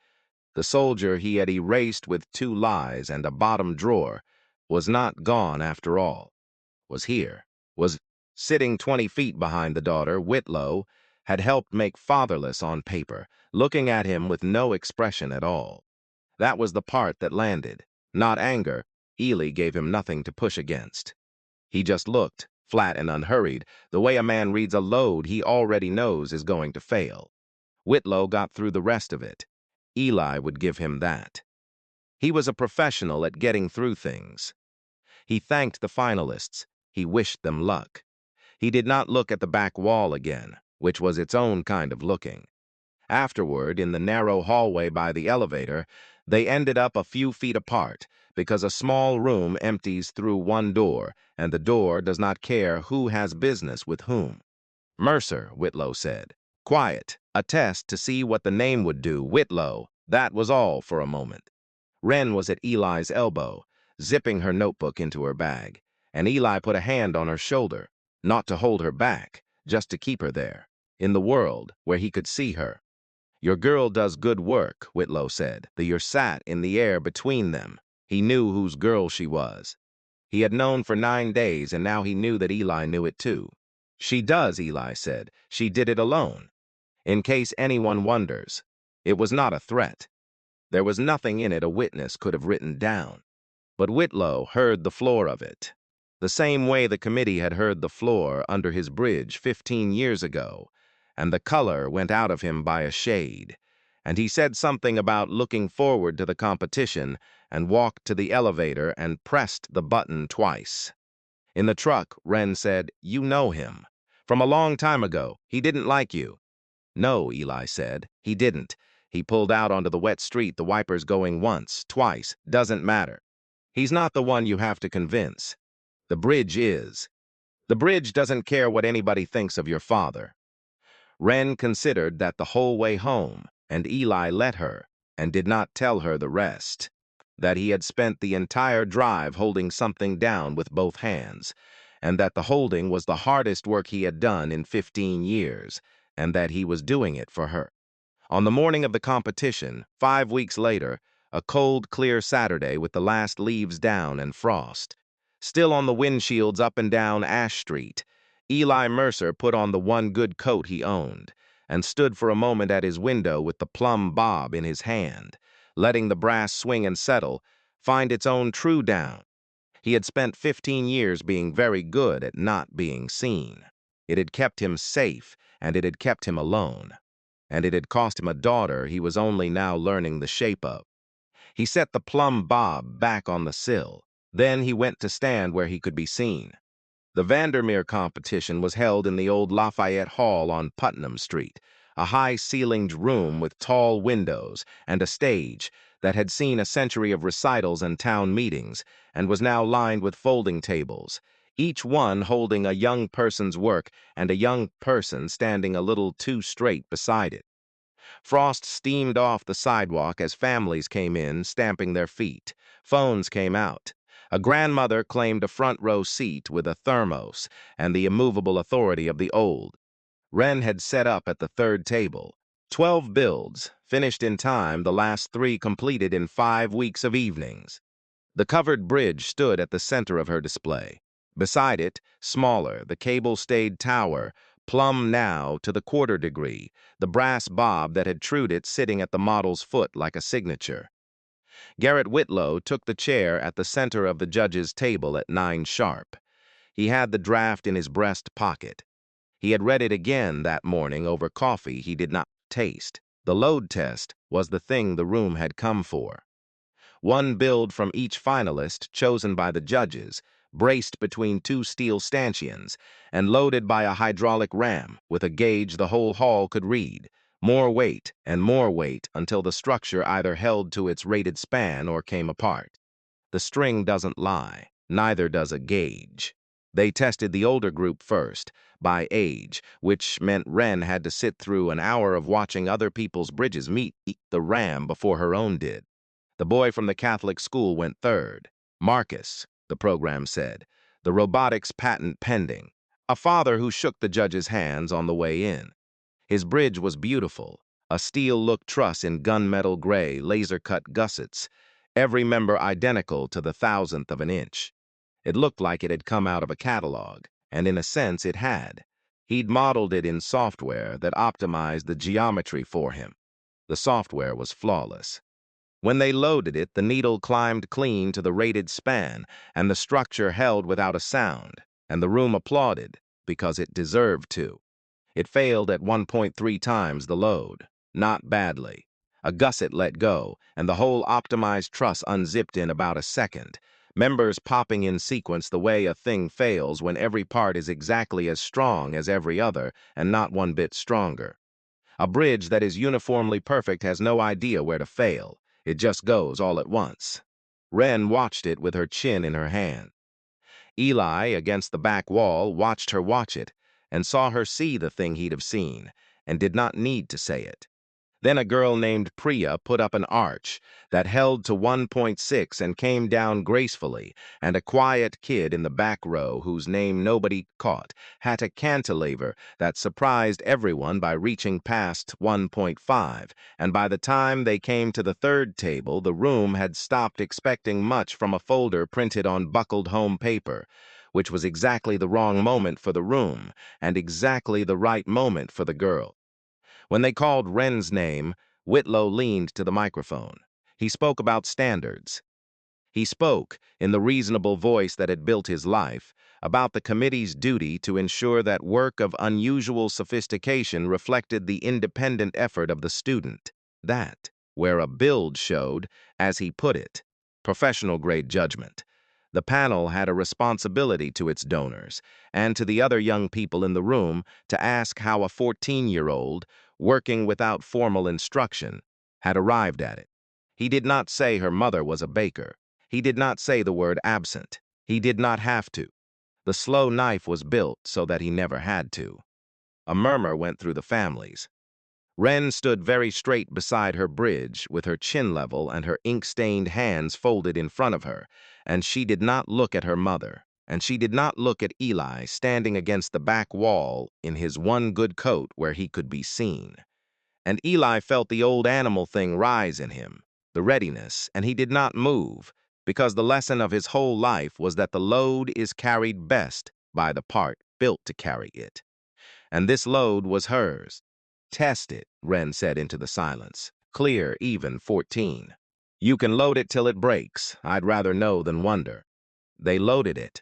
the soldier he had erased with 2 lies and a bottom drawer, was not gone after all, was here, was sitting 20 feet behind the daughter. Whitlow had helped make fatherless on paper, looking at him with no expression at all. That was the part that landed. Not anger. Eli gave him nothing to push against. He just looked, flat and unhurried, the way a man reads a load he already knows is going to fail. Whitlow got through the rest of it. Eli would give him that. He was a professional at getting through things. He thanked the finalists. He wished them luck. He did not look at the back wall again, which was its own kind of looking. Afterward, in the narrow hallway by the elevator, they ended up a few feet apart, because a small room empties through one door, and the door does not care who has business with whom. Mercer, Whitlow said. Quiet, a test to see what the name would do. Whitlow, that was all for a moment. Wren was at Eli's elbow, zipping her notebook into her bag, and Eli put a hand on her shoulder, not to hold her back, just to keep her there, in the world where he could see her. Your girl does good work, Whitlow said. The year sat in the air between them. He knew whose girl she was. He had known for 9 days, and now he knew that Eli knew it too. She does, Eli said. She did it alone. In case anyone wonders, it was not a threat. There was nothing in it a witness could have written down. But Whitlow heard the floor of it, the same way the committee had heard the floor under his bridge 15 years ago, and the color went out of him by a shade, and he said something about looking forward to the competition and walked to the elevator and pressed the button twice. In the truck, Wren said, You know him. From a long time ago. He didn't like you. No, Eli said. He didn't. He pulled out onto the wet street, the wipers going once, twice, doesn't matter. He's not the one you have to convince. The bridge is. The bridge doesn't care what anybody thinks of your father. Wren considered that the whole way home, and Eli let her, and did not tell her the rest. That he had spent the entire drive holding something down with both hands, and that the holding was the hardest work he had done in 15 years, and that he was doing it for her. On the morning of the competition, 5 weeks later, a cold, clear Saturday with the last leaves down and frost, still on the windshields up and down Ash Street, Eli Mercer put on the one good coat he owned, and stood for a moment at his window with the plumb bob in his hand, letting the brass swing and settle, find its own true down. He had spent 15 years being very good at not being seen. It had kept him safe, and it had kept him alone. And it had cost him a daughter he was only now learning the shape of. He set the plumb bob back on the sill, Then he went to stand where he could be seen. The Vandermeer competition was held in the old Lafayette Hall on Putnam Street, a high-ceilinged room with tall windows and a stage that had seen a century of recitals and town meetings and was now lined with folding tables, each one holding a young person's work and a young person standing a little too straight beside it. Frost steamed off the sidewalk as families came in, stamping their feet. Phones came out. A grandmother claimed a front-row seat with a thermos and the immovable authority of the old. Wren had set up at the third table. 12 builds, finished in time, the last 3 completed in 5 weeks of evenings. The covered bridge stood at the center of her display. Beside it, smaller, the cable-stayed tower, plumb now to the quarter degree, the brass bob that had trued it sitting at the model's foot like a signature. Garrett Whitlow took the chair at the center of the judge's table at 9 sharp. He had the draft in his breast pocket. He had read it again that morning over coffee he did not taste. The load test was the thing the room had come for. 1 build from each finalist, chosen by the judges, braced between 2 steel stanchions, and loaded by a hydraulic ram with a gauge the whole hall could read. More weight and more weight until the structure either held to its rated span or came apart. The string doesn't lie, neither does a gauge. They tested the older group first, by age, which meant Wren had to sit through an hour of watching other people's bridges meet the ram before her own did. The boy from the Catholic school went third. Marcus, the program said, the robotics patent pending. A father who shook the judge's hands on the way in. His bridge was beautiful, a steel-look truss in gunmetal gray, laser-cut gussets, every member identical to the 1,000th of an inch. It looked like it had come out of a catalog, and in a sense it had. He'd modeled it in software that optimized the geometry for him. The software was flawless. When they loaded it, the needle climbed clean to the rated span, and the structure held without a sound, and the room applauded, because it deserved to. It failed at 1.3 times the load. Not badly. A gusset let go, and the whole optimized truss unzipped in about a second, members popping in sequence the way a thing fails when every part is exactly as strong as every other and not one bit stronger. A bridge that is uniformly perfect has no idea where to fail. It just goes all at once. Wren watched it with her chin in her hand. Eli, against the back wall, watched her watch it, and saw her see the thing he'd have seen, and did not need to say it. Then a girl named Priya put up an arch that held to 1.6 and came down gracefully, and a quiet kid in the back row, whose name nobody caught, had a cantilever that surprised everyone by reaching past 1.5, and by the time they came to the third table, the room had stopped expecting much from a folder printed on buckled home paper, which was exactly the wrong moment for the room, and exactly the right moment for the girl. When they called Wren's name, Whitlow leaned to the microphone. He spoke about standards. He spoke, in the reasonable voice that had built his life, about the committee's duty to ensure that work of unusual sophistication reflected the independent effort of the student. That, where a build showed, as he put it, professional-grade judgment. The panel had a responsibility to its donors, and to the other young people in the room, to ask how a 14-year-old, working without formal instruction, had arrived at it. He did not say her mother was a baker. He did not say the word absent. He did not have to. The slow knife was built so that he never had to. A murmur went through the families. Wren stood very straight beside her bridge, with her chin level and her ink-stained hands folded in front of her, and she did not look at her mother, and she did not look at Eli standing against the back wall in his one good coat where he could be seen. And Eli felt the old animal thing rise in him, the readiness, and he did not move, because the lesson of his whole life was that the load is carried best by the part built to carry it. And this load was hers. Test it, Wren said into the silence. Clear, even, 14. You can load it till it breaks. I'd rather know than wonder. They loaded it.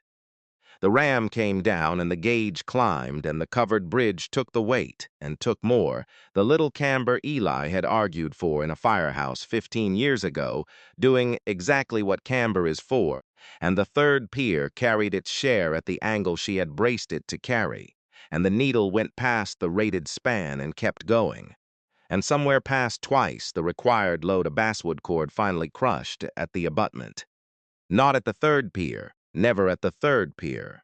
The ram came down and the gauge climbed and the covered bridge took the weight and took more. The little camber Eli had argued for in a firehouse 15 years ago, doing exactly what camber is for, and the third pier carried its share at the angle she had braced it to carry, and the needle went past the rated span and kept going. And somewhere past twice the required load of basswood cord finally crushed at the abutment. Not at the third pier, never at the third pier.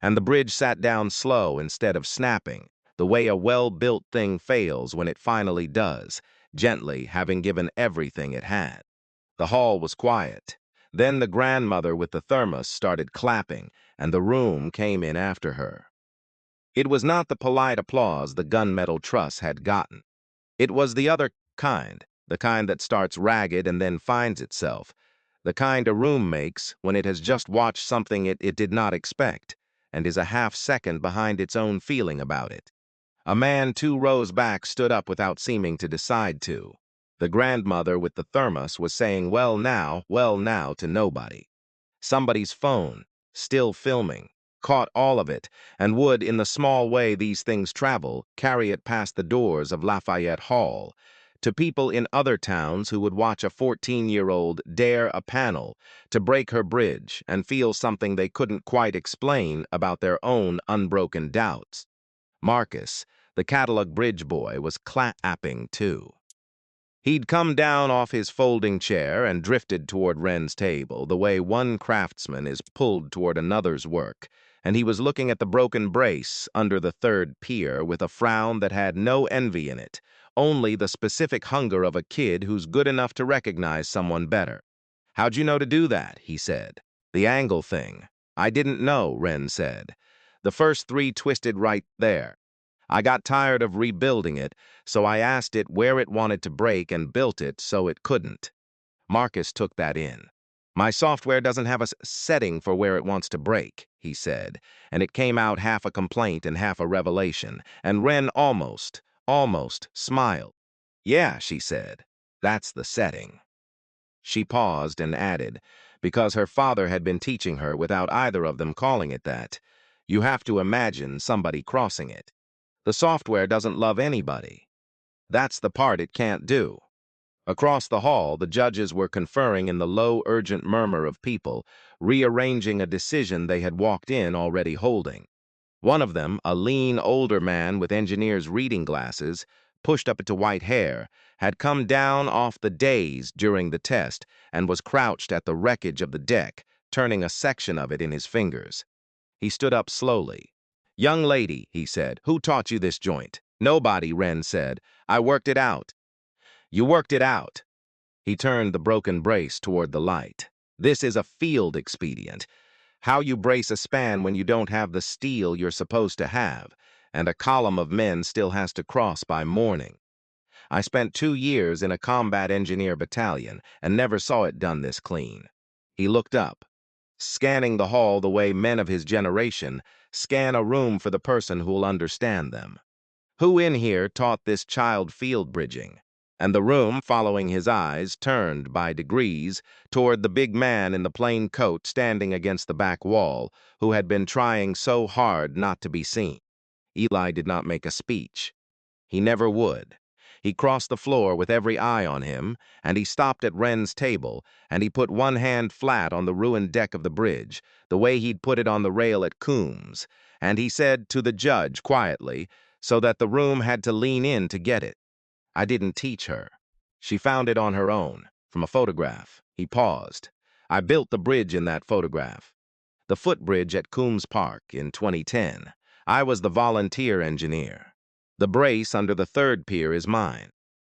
And the bridge sat down slow instead of snapping, the way a well-built thing fails when it finally does, gently, having given everything it had. The hall was quiet. Then the grandmother with the thermos started clapping, and the room came in after her. It was not the polite applause the gunmetal truss had gotten. It was the other kind, the kind that starts ragged and then finds itself, the kind a room makes when it has just watched something it did not expect, and is a half-second behind its own feeling about it. A man 2 rows back stood up without seeming to decide to. The grandmother with the thermos was saying well now to nobody. Somebody's phone, still filming, caught all of it, and would, in the small way these things travel, carry it past the doors of Lafayette Hall, to people in other towns who would watch a 14-year-old dare a panel to break her bridge and feel something they couldn't quite explain about their own unbroken doubts. Marcus, the catalog bridge boy, was clapping too. He'd come down off his folding chair and drifted toward Wren's table, the way one craftsman is pulled toward another's work, and he was looking at the broken brace under the third pier with a frown that had no envy in it, only the specific hunger of a kid who's good enough to recognize someone better. "How'd you know to do that?" he said. "The angle thing." "I didn't know," Wren said. "The first 3 twisted right there. I got tired of rebuilding it, so I asked it where it wanted to break and built it so it couldn't." Marcus took that in. "My software doesn't have a setting for where it wants to break," he said, and it came out half a complaint and half a revelation, and Wren almost smiled. "Yeah," she said, "that's the setting." She paused and added, because her father had been teaching her without either of them calling it that, "You have to imagine somebody crossing it. The software doesn't love anybody. That's the part it can't do." Across the hall, the judges were conferring in the low, urgent murmur of people, rearranging a decision they had walked in already holding. One of them, a lean, older man with engineer's reading glasses, pushed up into white hair, had come down off the dais during the test and was crouched at the wreckage of the deck, turning a section of it in his fingers. He stood up slowly. "Young lady," he said, "who taught you this joint?" "Nobody," Wren said. "I worked it out." "You worked it out." He turned the broken brace toward the light. "This is a field expedient. How you brace a span when you don't have the steel you're supposed to have, and a column of men still has to cross by morning. I spent 2 years in a combat engineer battalion and never saw it done this clean." He looked up, scanning the hall the way men of his generation scan a room for the person who'll understand them. "Who in here taught this child field bridging?" And the room, following his eyes, turned by degrees toward the big man in the plain coat standing against the back wall, who had been trying so hard not to be seen. Eli did not make a speech. He never would. He crossed the floor with every eye on him, and he stopped at Wren's table, and he put one hand flat on the ruined deck of the bridge, the way he'd put it on the rail at Coombs, and he said to the judge quietly, so that the room had to lean in to get it, "I didn't teach her. She found it on her own, from a photograph." He paused. "I built the bridge in that photograph. The footbridge at Coombs Park in 2010. I was the volunteer engineer. The brace under the third pier is mine."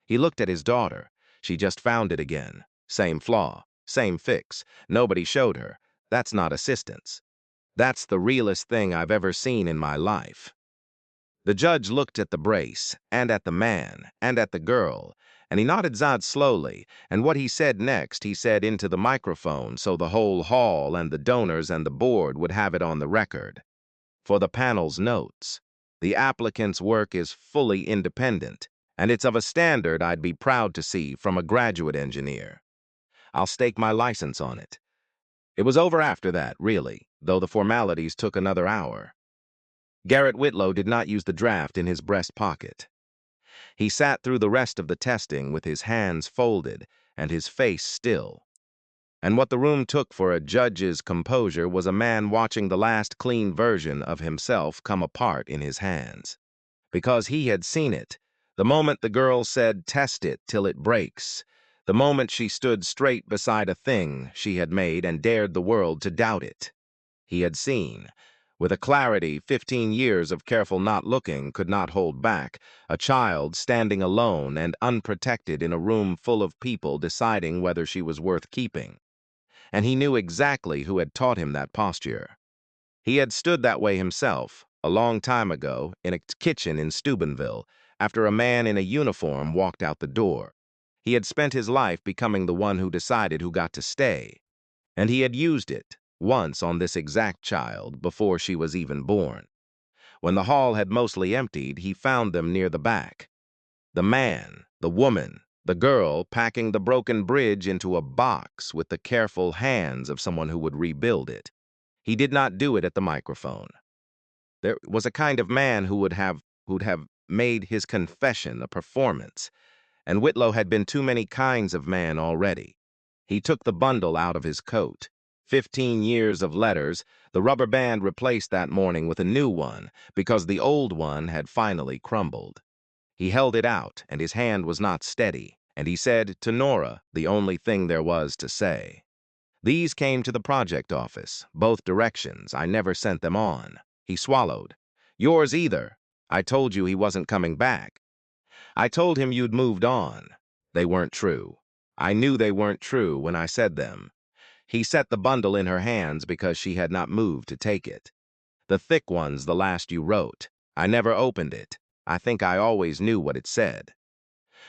He looked at his daughter. She just found it again. Same flaw, same fix. Nobody showed her. That's not assistance. That's the realest thing I've ever seen in my life. The judge looked at the brace, and at the man, and at the girl, and he nodded Zod slowly, and what he said next he said into the microphone so the whole hall and the donors and the board would have it on the record. "For the panel's notes. The applicant's work is fully independent, and it's of a standard I'd be proud to see from a graduate engineer. I'll stake my license on it." It was over after that, really, though the formalities took another hour. Garrett Whitlow did not use the draft in his breast pocket. He sat through the rest of the testing with his hands folded and his face still. And what the room took for a judge's composure was a man watching the last clean version of himself come apart in his hands. Because he had seen it, the moment the girl said, "Test it till it breaks," the moment she stood straight beside a thing she had made and dared the world to doubt it. He had seen, with a clarity 15 years of careful not looking could not hold back, a child standing alone and unprotected in a room full of people deciding whether she was worth keeping. And he knew exactly who had taught him that posture. He had stood that way himself, a long time ago, in a kitchen in Steubenville, after a man in a uniform walked out the door. He had spent his life becoming the one who decided who got to stay. And he had used it, once on this exact child, before she was even born. When the hall had mostly emptied, he found them near the back. The man, the woman, the girl packing the broken bridge into a box with the careful hands of someone who would rebuild it. He did not do it at the microphone. There was a kind of man who'd have made his confession a performance, and Whitlow had been too many kinds of man already. He took the bundle out of his coat. 15 years of letters, the rubber band replaced that morning with a new one because the old one had finally crumbled. He held it out, and his hand was not steady, and he said to Nora the only thing there was to say. These came to the project office, both directions. I never sent them on. He swallowed. Yours either. I told you he wasn't coming back. I told him you'd moved on. They weren't true. I knew they weren't true when I said them. He set the bundle in her hands because she had not moved to take it. The thick one's the last you wrote. I never opened it. I think I always knew what it said.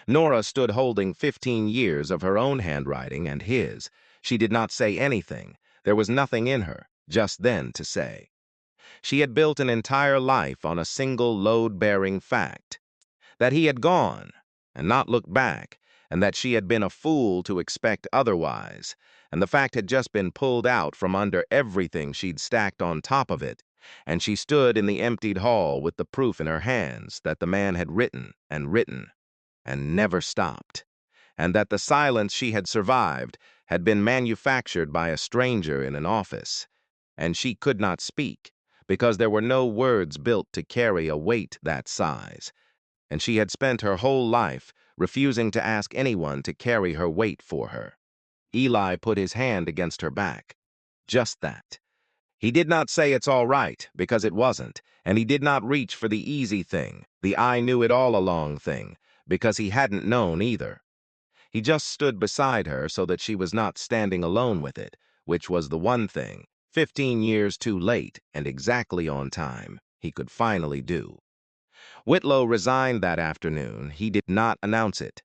Nora stood holding 15 years of her own handwriting and his. She did not say anything. There was nothing in her, just then, to say. She had built an entire life on a single load-bearing fact. That he had gone, and not looked back, and that she had been a fool to expect otherwise, and the fact had just been pulled out from under everything she'd stacked on top of it, and she stood in the emptied hall with the proof in her hands that the man had written, and never stopped, and that the silence she had survived had been manufactured by a stranger in an office, and she could not speak, because there were no words built to carry a weight that size, and she had spent her whole life refusing to ask anyone to carry her weight for her. Eli put his hand against her back. Just that. He did not say it's all right, because it wasn't, and he did not reach for the easy thing, the I knew it all along thing, because he hadn't known either. He just stood beside her so that she was not standing alone with it, which was the one thing, 15 years too late and exactly on time, he could finally do. Whitlow resigned that afternoon. He did not announce it.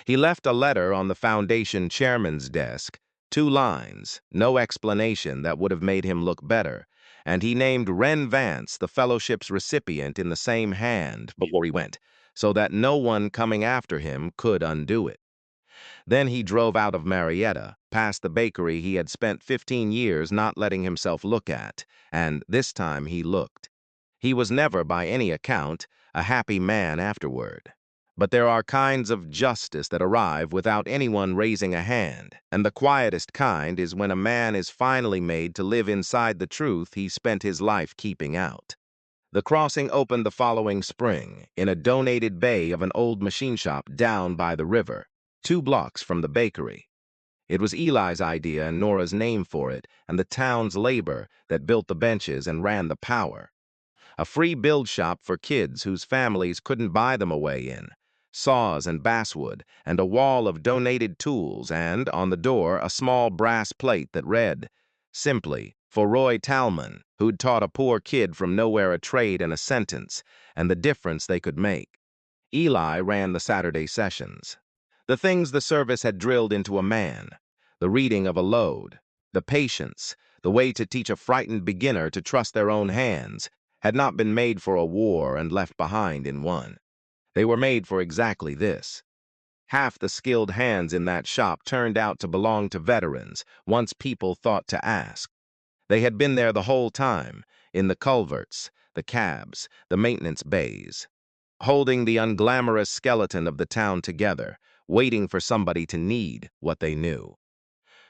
He left a letter on the foundation chairman's desk, 2 lines, no explanation that would have made him look better, and he named Ren Vance the fellowship's recipient in the same hand before he went, so that no one coming after him could undo it. Then he drove out of Marietta, past the bakery he had spent 15 years not letting himself look at, and this time he looked. He was never, by any account, a happy man afterward. But there are kinds of justice that arrive without anyone raising a hand, and the quietest kind is when a man is finally made to live inside the truth he spent his life keeping out. The crossing opened the following spring, in a donated bay of an old machine shop down by the river, 2 blocks from the bakery. It was Eli's idea and Nora's name for it, and the town's labor that built the benches and ran the power. A free build shop for kids whose families couldn't buy them away in, saws and basswood, and a wall of donated tools, and, on the door, a small brass plate that read, simply, for Roy Talman, who'd taught a poor kid from nowhere a trade and a sentence, and the difference they could make. Eli ran the Saturday sessions. The things the service had drilled into a man, the reading of a load, the patience, the way to teach a frightened beginner to trust their own hands, had not been made for a war and left behind in one. They were made for exactly this. Half the skilled hands in that shop turned out to belong to veterans, once people thought to ask. They had been there the whole time, in the culverts, the cabs, the maintenance bays, holding the unglamorous skeleton of the town together, waiting for somebody to need what they knew.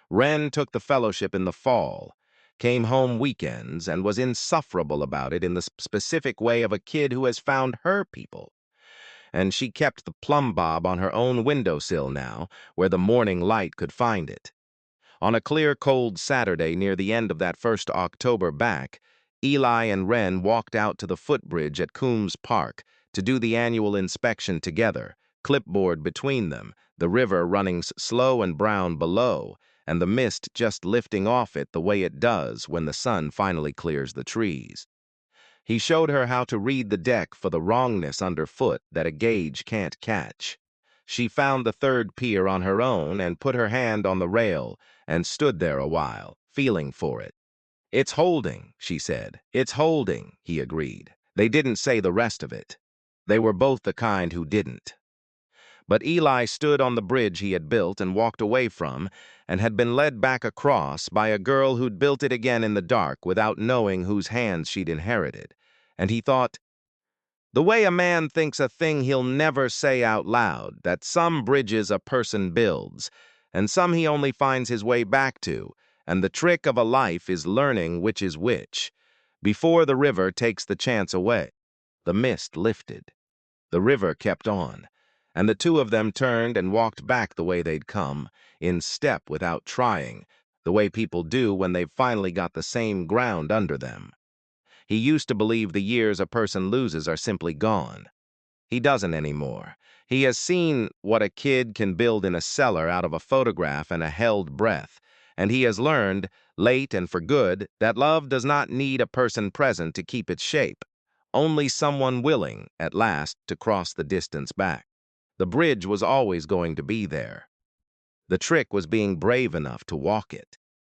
Wren took the fellowship in the fall, came home weekends, and was insufferable about it in the specific way of a kid who has found her people. And she kept the plumb bob on her own windowsill now, where the morning light could find it. On a clear, cold Saturday near the end of that first October back, Eli and Wren walked out to the footbridge at Coombs Park to do the annual inspection together, clipboard between them, the river running slow and brown below, and the mist just lifting off it the way it does when the sun finally clears the trees. He showed her how to read the deck for the wrongness underfoot that a gauge can't catch. She found the third pier on her own and put her hand on the rail and stood there a while, feeling for it. "It's holding," she said. "It's holding," he agreed. They didn't say the rest of it. They were both the kind who didn't. But Eli stood on the bridge he had built and walked away from, and had been led back across by a girl who'd built it again in the dark without knowing whose hands she'd inherited. And he thought, the way a man thinks a thing he'll never say out loud, that some bridges a person builds, and some he only finds his way back to, and the trick of a life is learning which is which, before the river takes the chance away. The mist lifted. The river kept on, and the two of them turned and walked back the way they'd come, in step without trying, the way people do when they've finally got the same ground under them. He used to believe the years a person loses are simply gone. He doesn't anymore. He has seen what a kid can build in a cellar out of a photograph and a held breath, and he has learned, late and for good, that love does not need a person present to keep its shape, only someone willing, at last, to cross the distance back. The bridge was always going to be there. The trick was being brave enough to walk it.